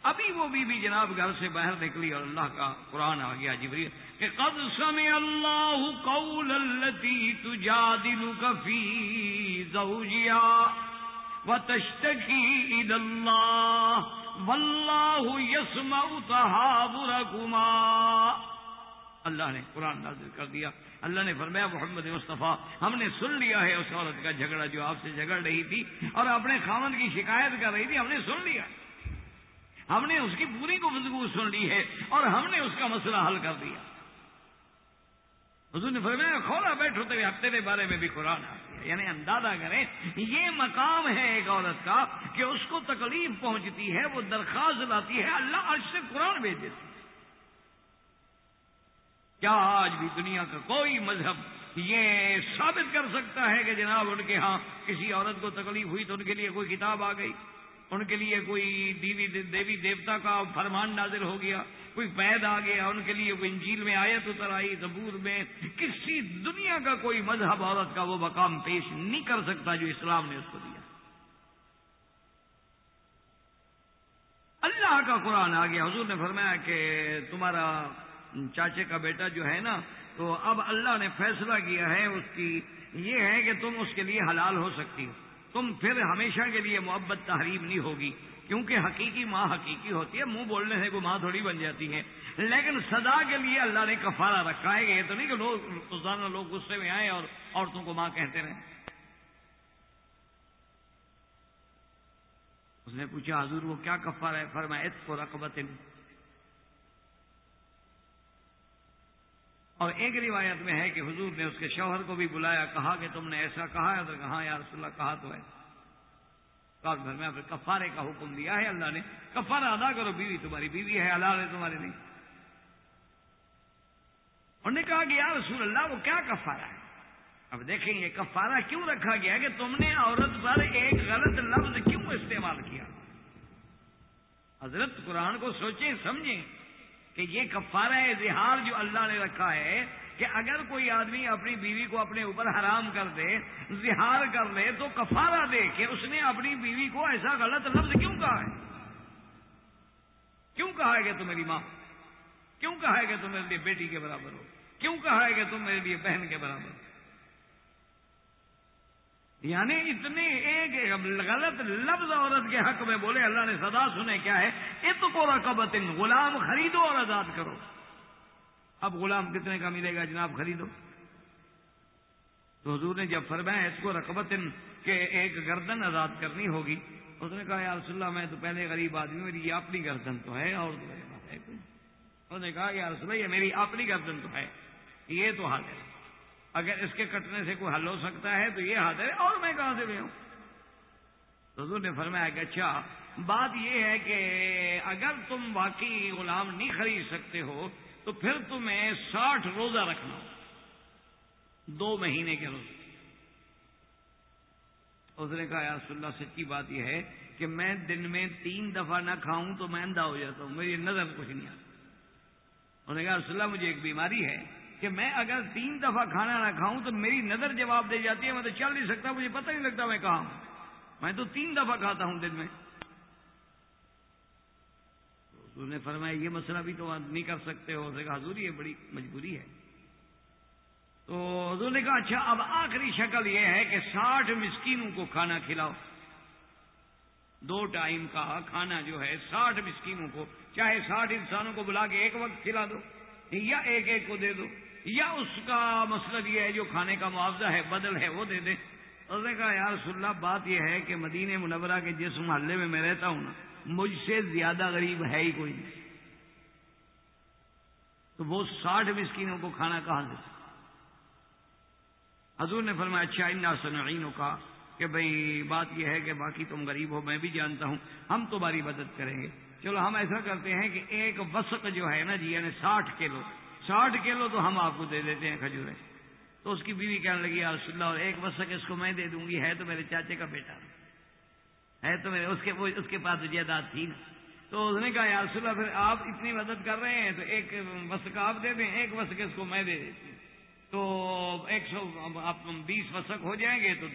ابھی وہ بی جناب گھر سے باہر نکلی اور اللہ کا قرآن آ گیا جبریل کہ قد سمع اللہ قول التی تجادلک فی زوجہا وتشتکی الی اللہ واللہ یسمع تحاورکما۔ اللہ نے قرآن نازل کر دیا، اللہ نے فرمایا محمد مصطفیٰ ہم نے سن لیا ہے اس عورت کا جھگڑا جو آپ سے جھگڑ رہی تھی اور اپنے خاوند کی شکایت کر رہی تھی، ہم نے سن لیا، ہم نے اس کی پوری گفتگو سن لی ہے اور ہم نے اس کا مسئلہ حل کر دیا۔ حضور نے فرمایا کھولا بیٹھو تیرے بارے میں بھی قرآن آ گیا، یعنی اندازہ کریں یہ مقام ہے ایک عورت کا کہ اس کو تکلیف پہنچتی ہے، وہ درخواست لاتی ہے، اللہ عرش سے قرآن بھیج دیتی ہے۔ کیا آج بھی دنیا کا کوئی مذہب یہ ثابت کر سکتا ہے کہ جناب ان کے ہاں کسی عورت کو تکلیف ہوئی تو ان کے لیے کوئی کتاب آ گئی، ان کے لیے کوئی دیوی دیوتا کا فرمان نازل ہو گیا، کوئی قید آ گیا، ان کے لیے کوئی انجیل میں آیت اتر آئی، زبور میں؟ کسی دنیا کا کوئی مذہب عورت کا وہ مقام پیش نہیں کر سکتا جو اسلام نے اس کو دیا۔ اللہ کا قرآن آ گیا، حضور نے فرمایا کہ تمہارا چاچے کا بیٹا جو ہے نا، تو اب اللہ نے فیصلہ کیا ہے اس کی یہ ہے کہ تم اس کے لیے حلال ہو سکتی ہو، تم پھر ہمیشہ کے لیے محبت تحریم نہیں ہوگی، کیونکہ حقیقی ماں حقیقی ہوتی ہے، منہ بولنے سے کوئی ماں تھوڑی بن جاتی ہے، لیکن سزا کے لیے اللہ نے کفارہ رکھا ہے کہ یہ تو نہیں کہ روزانہ لوگ غصے میں آئے اور عورتوں کو ماں کہتے رہیں۔ اس نے پوچھا حضور وہ کیا کفارہ ہے؟ فرمایا عتق رقبۃ۔ اور ایک روایت میں ہے کہ حضور نے اس کے شوہر کو بھی بلایا، کہا کہ تم نے ایسا کہا ہے؟ تو کہا یا رسول اللہ کہا تو ہے۔ کعب گھر میں پھر کفارے کا حکم دیا ہے اللہ نے، کفارہ ادا کرو، بیوی تمہاری بیوی ہے، حلال ہے تمہارے نہیں۔ انہوں نے کہا کہ یا رسول اللہ وہ کیا کفارہ ہے؟ اب دیکھیں یہ کفارہ کیوں رکھا گیا کہ تم نے عورت پر ایک غلط لفظ کیوں استعمال کیا؟ حضرت قرآن کو سوچیں سمجھیں کہ یہ کفارہ اظہار جو اللہ نے رکھا ہے کہ اگر کوئی آدمی اپنی بیوی کو اپنے اوپر حرام کر دے، زہار کر لے، تو کفارہ دے کہ اس نے اپنی بیوی کو ایسا غلط لفظ کیوں کہا ہے؟ کیوں کہا ہے کہ تم میری ماں ہو؟ کیوں کہا ہے کہ تم میرے لیے بیٹی کے برابر ہو؟ کیوں کہا ہے کہ تم میرے لیے بہن کے برابر ہو؟ یعنی اتنے ایک غلط لفظ عورت کے حق میں بولے، اللہ نے سزا سنے کیا ہے؟ عتق رقبۃ، غلام خریدو اور آزاد کرو۔ اب غلام کتنے کا ملے گا جناب؟ خریدو۔ تو حضور نے جب فرمایا عتق رقبۃ کہ ایک گردن آزاد کرنی ہوگی، اس نے کہا یا رسول اللہ میں تو پہلے غریب آدمی ہوں، میری یہ اپنی گردن تو ہے اور تو ہے کوئی۔ انہوں نے کہا یا رسول اللہ یہ میری اپنی گردن تو ہے، یہ تو حال ہے، اگر اس کے کٹنے سے کوئی حل ہو سکتا ہے تو یہ ہاتھ ہے، اور میں کہاں سے لے آؤں؟ حضور نے فرمایا کہ اچھا بات یہ ہے کہ اگر تم واقعی غلام نہیں خرید سکتے ہو تو پھر تمہیں 60 روزہ رکھنا ہو، 2 مہینے کے روزے۔ اس نے کہا یا رسول اللہ سچی بات یہ ہے کہ میں دن میں 3 دفعہ نہ کھاؤں تو میں اندھا ہو جاتا ہوں، میری نظر کچھ نہیں آتی۔ انہوں نے کہا رسول اللہ مجھے ایک بیماری ہے کہ میں اگر 3 دفعہ کھانا نہ کھاؤں تو میری نظر جواب دے جاتی ہے، میں تو چل نہیں سکتا، مجھے پتہ نہیں لگتا میں کہاں ہوں، میں تو 3 دفعہ کھاتا ہوں دن میں۔ حضور نے فرمایا یہ مسئلہ بھی تو نہیں کر سکتے ہو؟ اس نے کہا حضور یہ بڑی مجبوری ہے۔ تو حضور نے کہا اچھا اب آخری شکل یہ ہے کہ 60 مسکینوں کو کھانا کھلاؤ، 2 ٹائم کا کھانا جو ہے 60 مسکینوں کو، چاہے 60 انسانوں کو بلا کے ایک وقت کھلا دو یا ایک ایک کو دے دو، یا اس کا مطلب یہ ہے جو کھانے کا معاوضہ ہے بدل ہے وہ دے دیں۔ اس نے کہا یا رسول اللہ بات یہ ہے کہ مدینہ منورہ کے جس محلے میں رہتا ہوں نا، مجھ سے زیادہ غریب ہے ہی کوئی نہیں، تو وہ 60 مسکینوں کو کھانا کہاں سے؟ حضور نے فرمایا اچھا انا سنعینک کہ بھئی بات یہ ہے کہ باقی تم غریب ہو میں بھی جانتا ہوں، ہم تمہاری مدد کریں گے. چلو ہم ایسا کرتے ہیں کہ ایک وسق جو ہے نا جی یعنی 60 کلو تو ہم آپ کو دے دیتے ہیں کھجوریں. تو اس کی بیوی کہنے لگی یا رسول اللہ اور ایک وسق اس کو میں دے دوں گی، ہے تو میرے چاچے کا بیٹا ہے، تو میرے اس کے پاس جائیداد تھی نا. تو اس نے کہا یا رسول اللہ پھر آپ اتنی مدد کر رہے ہیں تو ایک وسق آپ دے دیں، ایک وسق اس کو میں دے دیتی ہوں، تو 120 وسق ہو جائیں گے تو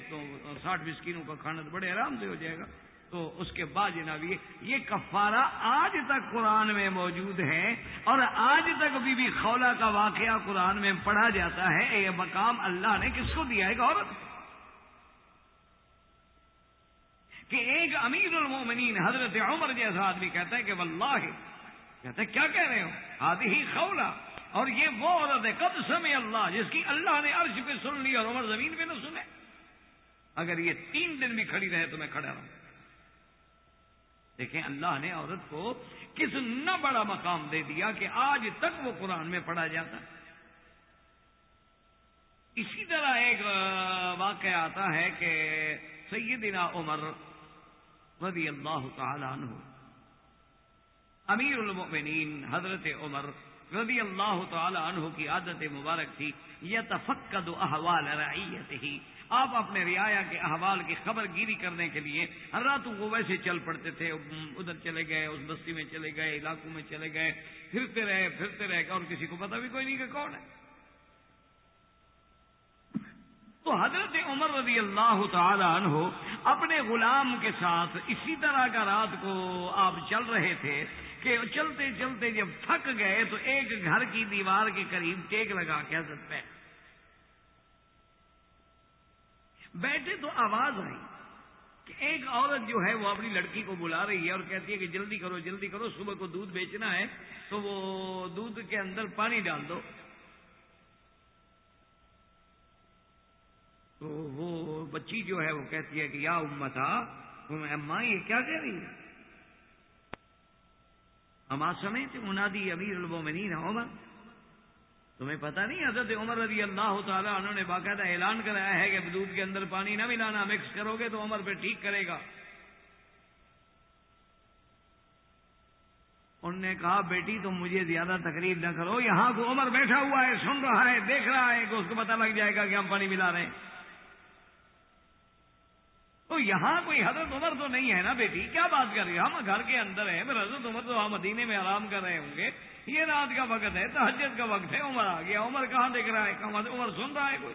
60 مسکینوں کا کھانا تو بڑے آرام سے ہو جائے گا. تو اس کے بعد جناب یہ کفارہ آج تک قرآن میں موجود ہے، اور آج تک بی بی خولہ کا واقعہ قرآن میں پڑھا جاتا ہے. یہ مقام اللہ نے کس کو دیا ہے؟ ایک عورت کہ ایک امیر المومنین حضرت عمر جیسا آدمی کہتا ہے کہ واللہ، کہتا ہے کیا کہہ رہے ہو، ہذہ خولہ، اور یہ وہ عورت ہے قد سمع اللہ جس کی اللہ نے عرش پہ سن لی اور عمر زمین پہ نہ سنے. اگر یہ 3 دن بھی کھڑی رہے تو میں کھڑا رہوں. دیکھیں اللہ نے عورت کو کس نہ بڑا مقام دے دیا کہ آج تک وہ قرآن میں پڑھا جاتا ہے. اسی طرح ایک واقعہ آتا ہے کہ سیدنا عمر رضی اللہ تعالی عنہ، امیر المؤمنین حضرت عمر رضی اللہ تعالی عنہ کی عادت مبارک تھی یتفقد احوال رعیتہ، آپ اپنے رعایا کے احوال کی خبر گیری کرنے کے لیے ہر راتوں کو ویسے چل پڑتے تھے. ادھر چلے گئے، اس بستی میں چلے گئے، علاقوں میں چلے گئے، پھرتے رہے اور کسی کو پتہ بھی کوئی نہیں کہ کون ہے. تو حضرت عمر رضی اللہ تعالی عنہ اپنے غلام کے ساتھ اسی طرح کا رات کو آپ چل رہے تھے کہ چلتے چلتے جب تھک گئے تو ایک گھر کی دیوار کے قریب ٹیک لگا کے حضرت پہ بیٹھے تو آواز آئی کہ ایک عورت جو ہے وہ اپنی لڑکی کو بلا رہی ہے اور کہتی ہے کہ جلدی کرو صبح کو دودھ بیچنا ہے تو وہ دودھ کے اندر پانی ڈال دو. تو وہ بچی جو ہے وہ کہتی ہے کہ یا امتا، اماں یہ کیا کہہ رہی ہے؟ اما سمعت منادی امیر المومنین عمر، تمہیں پتہ نہیں حضرت عمر رضی اللہ تعالی عنہ نے باقاعدہ اعلان کرایا ہے کہ دودھ کے اندر پانی نہ ملانا، مکس کرو گے تو عمر پہ ٹھیک کرے گا. انہوں نے کہا بیٹی تم مجھے زیادہ تقریر نہ کرو، یہاں کو عمر بیٹھا ہوا ہے، سن رہا ہے، دیکھ رہا ہے کہ اس کو پتہ لگ جائے گا کہ ہم پانی ملا رہے ہیں. تو یہاں کوئی حضرت عمر تو نہیں ہے نا بیٹی، کیا بات کر رہی ہے؟ ہم گھر کے اندر ہیں، پھر حضرت عمر تو ہم مدینے میں آرام کر رہے ہوں گے، یہ رات کا وقت ہے، تہجد کا وقت ہے، عمر آ گیا. عمر کہاں دیکھ رہا ہے؟ کہاں عمر سن رہا ہے کوئی.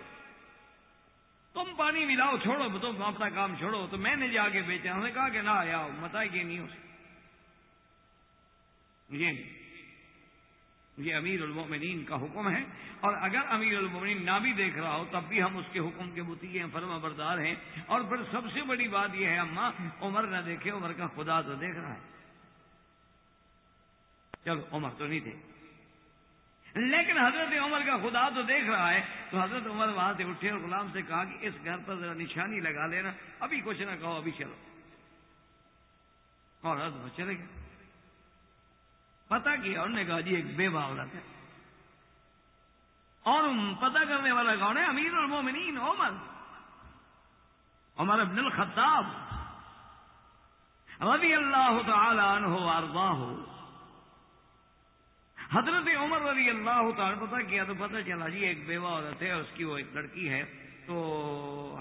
تم پانی ملاؤ، چھوڑو تم اپنا کام چھوڑو. تو میں نے جا کے بیچا. انہوں نے کہا کہ نہ یا متا یہ نہیں ہو سکتا، یہ امیر المؤمنین کا حکم ہے، اور اگر امیر المؤمنین نہ بھی دیکھ رہا ہو تب بھی ہم اس کے حکم کے مطیع ہیں، فرما بردار ہیں. اور پھر سب سے بڑی بات یہ ہے اماں، عمر نہ دیکھے، عمر کا خدا تو دیکھ رہا ہے. چلو عمر تو نہیں تھے لیکن حضرت عمر کا خدا تو دیکھ رہا ہے. تو حضرت عمر وہاں سے اٹھے اور غلام سے کہا کہ اس گھر پر ذرا نشانی لگا لینا، ابھی کچھ نہ کہو، ابھی چلو. اور حضرت چلے گئے. پتہ کیا انہوں نے کہا جی ایک بیوہ عورت ہے. اور پتہ کرنے والا کون ہے؟ امیر المومنین عمر ابن الخطاب رضی اللہ تعالی عنہ وارضاہ. حضرت عمر رضی اللہ تعالی پتہ کیا تو پتہ چلا جی ایک بیوہ عورت ہے اور اس کی وہ ایک لڑکی ہے. تو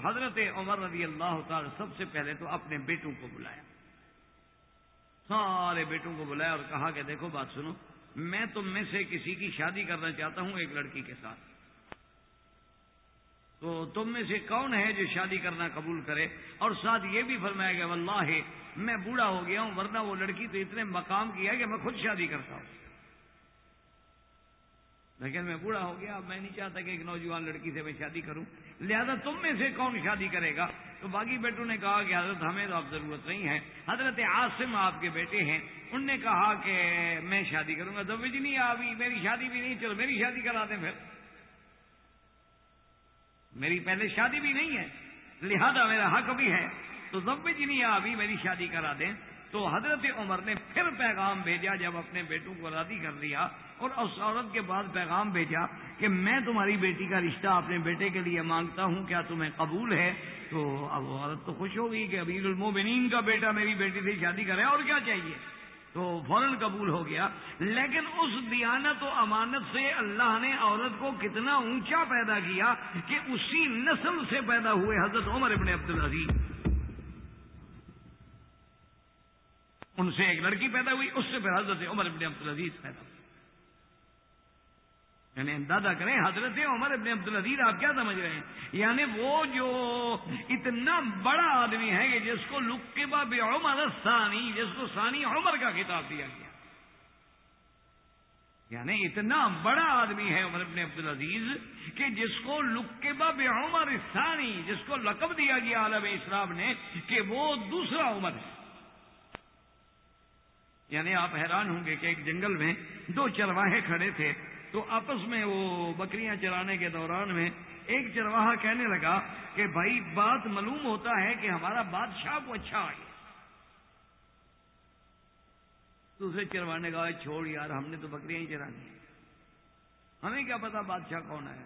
حضرت عمر رضی اللہ تعالی سب سے پہلے تو اپنے بیٹوں کو بلایا، سارے بیٹوں کو بلایا اور کہا کہ دیکھو بات سنو، میں تم میں سے کسی کی شادی کرنا چاہتا ہوں ایک لڑکی کے ساتھ. تو تم میں سے کون ہے جو شادی کرنا قبول کرے؟ اور ساتھ یہ بھی فرمایا کہ واللہ میں بوڑھا ہو گیا ہوں، ورنہ وہ لڑکی تو اتنے مقام کی ہے کہ میں خود شادی کرتا ہوں، لیکن میں بوڑھا ہو گیا، اب میں نہیں چاہتا کہ ایک نوجوان لڑکی سے میں شادی کروں، لہذا تم میں سے کون شادی کرے گا؟ تو باقی بیٹوں نے کہا کہ حضرت ہمیں تو اب ضرورت نہیں ہے. حضرت عاصم آپ کے بیٹے ہیں، انہوں نے کہا کہ میں شادی کروں گا. زوجنی ابھی، میری شادی بھی نہیں، چلو میری شادی کرا دیں، پھر میری پہلے شادی بھی نہیں ہے لہذا میرا حق بھی ہے، تو زوجنی ابھی، میری شادی کرا دیں. تو حضرت عمر نے پھر پیغام بھیجا جب اپنے بیٹوں کو راضی کر لیا، اور اس عورت کے بعد پیغام بھیجا کہ میں تمہاری بیٹی کا رشتہ اپنے بیٹے کے لیے مانگتا ہوں، کیا تمہیں قبول ہے؟ تو اب عورت تو خوش ہو گئی کہ امیر المومنین کا بیٹا میری بیٹی سے شادی کرے، اور کیا چاہیے، تو فوراً قبول ہو گیا۔ لیکن اس دیانت و امانت سے اللہ نے عورت کو کتنا اونچا پیدا کیا کہ اسی نسل سے پیدا ہوئے حضرت عمر ابن عبدالعزیز، ان سے ایک لڑکی پیدا ہوئی، اس سے پھر حضرت عمر ابن عبدالعزیز پیدا ہوئی۔ یعنی اندازہ کریں حضرت عمر ابن عبدالعزیز آپ کیا سمجھ رہے ہیں، یعنی وہ جو اتنا بڑا آدمی ہے کہ جس کو لقب بعمر الثانی، جس کو ثانی عمر کا خطاب دیا گیا، یعنی اتنا بڑا آدمی ہے عمر ابن عبدالعزیز کہ جس کو لقب بعمر الثانی، جس کو لقب دیا گیا عالم اسلام نے کہ وہ دوسرا عمر ہے۔ یعنی آپ حیران ہوں گے کہ ایک جنگل میں دو چرواہے کھڑے تھے، تو آپس میں وہ بکریاں چرانے کے دوران میں ایک چرواہا کہنے لگا کہ بھائی بات معلوم ہوتا ہے کہ ہمارا بادشاہ کو اچھا آ گیا۔ دوسرے چرواہے نے کہا چھوڑ یار، ہم نے تو بکریاں ہی چرانی ہیں، ہمیں کیا پتا بادشاہ کون ہے۔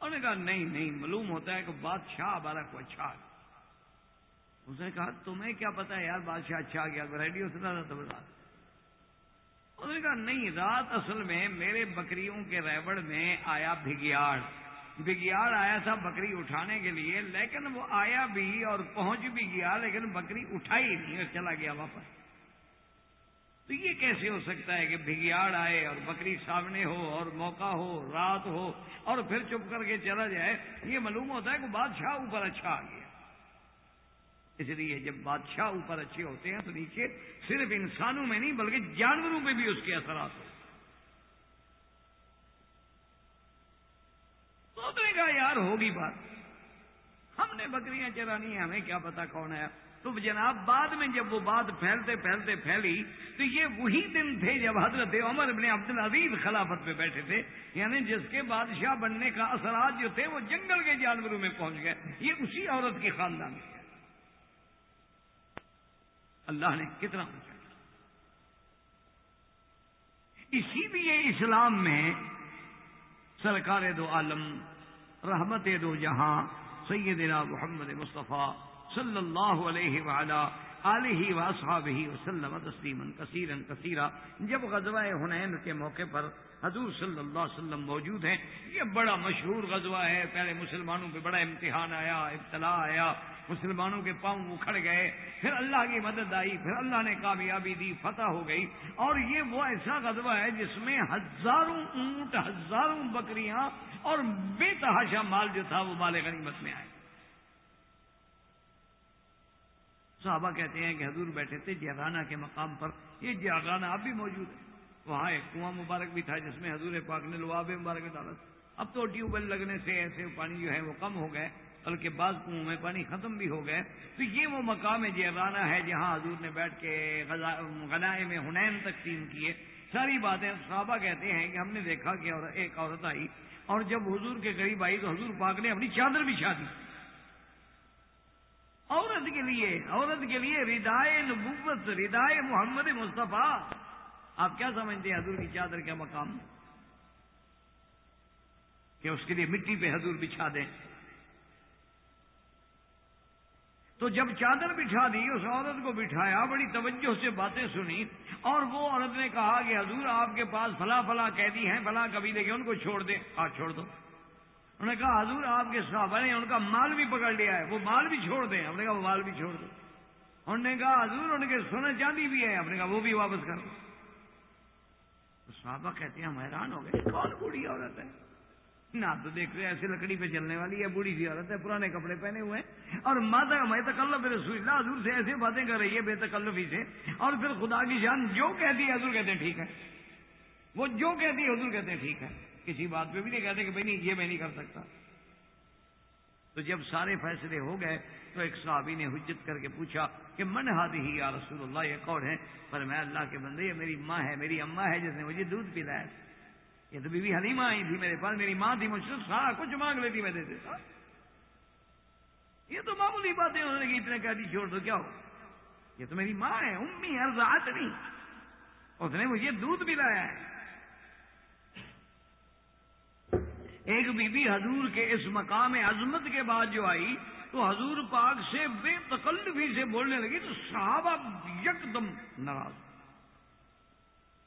انہوں نے کہا نہیں معلوم ہوتا ہے کہ بادشاہ ہمارا کو اچھا آ گیا۔ اس نے کہا تمہیں کیا پتا ہے یار بادشاہ اچھا آ گیا، ریڈیو سنا تھا تو بتا۔ انہوں نے کہا نہیں، رات اصل میں میرے بکریوں کے ریوڑ میں آیا بگیاڑ آیا تھا بکری اٹھانے کے لیے، لیکن وہ آیا بھی اور پہنچ بھی گیا، لیکن بکری اٹھائی نہیں اور چلا گیا واپس۔ تو یہ کیسے ہو سکتا ہے کہ بگیاڑ آئے اور بکری سامنے ہو اور موقع ہو، رات ہو، اور پھر چپ کر کے چلا جائے؟ یہ معلوم ہوتا ہے کہ بادشاہ اوپر اچھا آ گیا۔ اس لیے جب بادشاہ اوپر اچھے ہوتے ہیں تو نیچے صرف انسانوں میں نہیں بلکہ جانوروں پہ بھی اس کے اثرات ہو۔ تو اس نے کہا یار ہوگی بات، ہم نے بکریاں چرانی ہیں، ہمیں کیا پتا کون ہے۔ تو جناب بعد میں جب وہ بات پھیلتے پھیلی تو یہ وہی دن تھے جب حضرت عمر ابن عبدالعزیز خلافت پہ بیٹھے تھے، یعنی جس کے بادشاہ بننے کا اثرات جو تھے وہ جنگل کے جانوروں میں پہنچ گئے، یہ اسی عورت کے خاندان میں۔ اللہ نے کتنا اونچا کیا۔ اسی لیے اسلام میں سرکار دو عالم رحمت دو جہاں سیدنا محمد مصطفیٰ صلی اللہ علیہ وعلا آلہ واصحابہ وسلم تسلیما کثیرا کثیرا، جب غزوہ حنین کے موقع پر حضور صلی اللہ علیہ وسلم موجود ہیں، یہ بڑا مشہور غزوہ ہے۔ پہلے مسلمانوں پہ بڑا امتحان آیا، ابتلا آیا، مسلمانوں کے پاؤں اکھڑ گئے، پھر اللہ کی مدد آئی، پھر اللہ نے کامیابی دی، فتح ہو گئی۔ اور یہ وہ ایسا غزوہ ہے جس میں ہزاروں اونٹ، ہزاروں بکریاں اور بے تحاشا مال جو تھا وہ مال غنیمت میں آئے۔ صحابہ کہتے ہیں کہ حضور بیٹھے تھے جعرانہ کے مقام پر، یہ جعرانہ اب بھی موجود ہے، وہاں ایک کنواں مبارک بھی تھا جس میں حضور پاک نے لعاب مبارک ڈالا تھا۔ اب تو ٹیوب ویل لگنے سے ایسے پانی جو ہے وہ کم ہو گئے، بلکہ بعض کنووں میں پانی ختم بھی ہو گئے۔ تو یہ وہ مقام جعرانہ ہے جہاں حضور نے بیٹھ کے غنائم حنین تقسیم کیے، ساری باتیں۔ صحابہ کہتے ہیں کہ ہم نے دیکھا کہ ایک عورت آئی، اور جب حضور کے قریب آئی تو حضور پاک نے اپنی چادر بچھا دی عورت کے لیے ردائے نبوت، ردائے محمد مصطفیٰ۔ آپ کیا سمجھتے ہیں حضور کی چادر کا مقام، کہ اس کے لیے مٹی پہ حضور بچھا دیں؟ تو جب چادر بچھا دی، اس عورت کو بٹھایا، بڑی توجہ سے باتیں سنی، اور وہ عورت نے کہا کہ حضور آپ کے پاس فلاں فلاں قیدی ہیں فلاں قبیلے کے، ان کو چھوڑ دیں۔ چھوڑ دو۔ انہوں نے کہا حضور آپ کے صحابہ نے ان کا مال بھی پکڑ لیا ہے، وہ مال بھی چھوڑ دیں۔ ہم نے کہا وہ مال بھی چھوڑ دو۔ انہوں نے کہا حضور ان کے سونا چاندی بھی ہے، ہم نے کہا وہ بھی واپس کر دو۔ تو صحابہ کہتے ہیں ہم حیران ہو گئے، کون بوڑھی عورت ہے؟ نہ تو دیکھ رہے ایسے لکڑی پہ چلنے والی ہے، بوڑھی سی عورت ہے، پرانے کپڑے پہنے ہوئے ہیں، اور ماتا میں تکلف رسول اللہ حضور سے ایسے باتیں کر رہی ہے بے تکلفی سے، اور پھر خدا کی شان جو کہتی ہے حضور کہتے ہیں ٹھیک ہے، وہ جو کہتی ہے حضور کہتے ہیں ٹھیک ہے، کسی بات پہ بھی نہیں کہتے کہ بھائی نہیں یہ میں نہیں کر سکتا۔ تو جب سارے فیصلے ہو گئے تو ایک صحابی نے حجت کر کے پوچھا کہ من ہادی یا رسول اللہ، یہ کون ہے؟ پر میں اللہ کے بندے، یہ میری ماں ہے، میری اماں ہے جس نے مجھے دودھ پلایا۔ یہ تو بی بی حلیمہ آئی تھی میرے پاس، میری ماں تھی، مجھ سے سارا کچھ مانگ لیتی، میں دے دیتا۔ یہ تو معمولی باتیں، انہوں نے کہ اتنے کہہ دی چھوڑ دو، کیا ہو؟ یہ تو میری ماں ہے، امی ارضعتنی، اس نے مجھے دودھ پلایا ہے۔ ایک بی بی حضور کے اس مقام عظمت کے بعد جو آئی تو حضور پاک سے بے تکلفی سے بولنے لگی تو صحابہ یکدم ناراض۔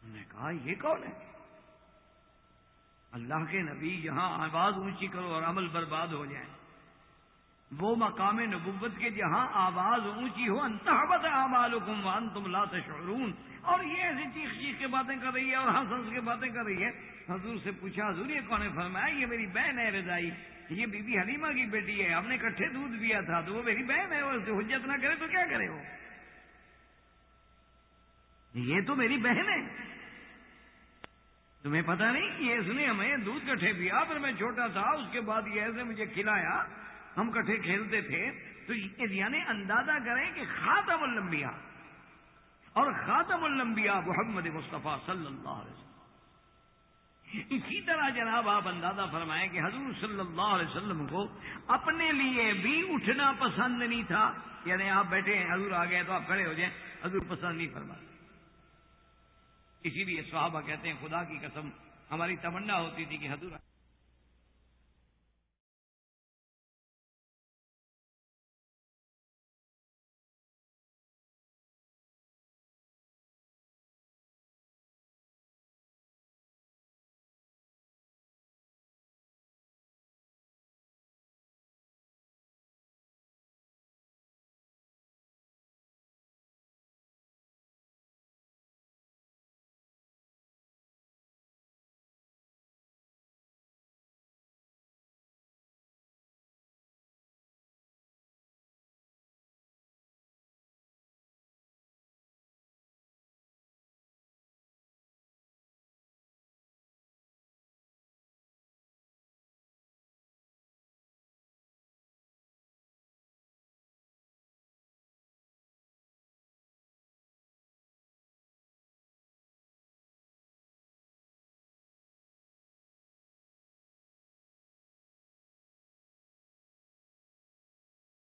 انہوں نے کہا یہ کون ہے؟ اللہ کے نبی جہاں آواز اونچی کرو اور عمل برباد ہو جائے، وہ مقام نبوت کے جہاں آواز اونچی ہو انتحبت اعمالکم وانتم لا تشعرون، اور یہ ایسی چیخ چیخ کے باتیں کر رہی ہے اور ہنس ہنس کے باتیں کر رئی ہے۔ حضور سے پوچھا حضور یہ کون ہے؟ فرمایا یہ میری بہن ہے رضائی، یہ بی بی حلیمہ کی بیٹی ہے، ہم نے اکٹھے دودھ پیا تھا تو وہ میری بہن ہے، اور حجت نہ کرے تو کیا کرے، وہ یہ تو میری بہن ہے۔ تمہیں پتہ نہیں کہ اس نے ہمیں دودھ کٹھے پیا، پر میں چھوٹا تھا، اس کے بعد یہ ایسے مجھے کھلایا، ہم کٹھے کھیلتے تھے۔ تو یعنی اندازہ کریں کہ خاتم الانبیاء اور خاتم الانبیاء محمد مصطفیٰ صلی اللہ علیہ وسلم۔ اسی طرح جناب آپ اندازہ فرمائیں کہ حضور صلی اللہ علیہ وسلم کو اپنے لیے بھی اٹھنا پسند نہیں تھا، یعنی آپ بیٹھے ہیں حضور آ گئے تو آپ کھڑے ہو جائیں، حضور پسند نہیں فرماتے۔ اسی لیے صحابہ کہتے ہیں خدا کی قسم ہماری تمنا ہوتی تھی کہ حضور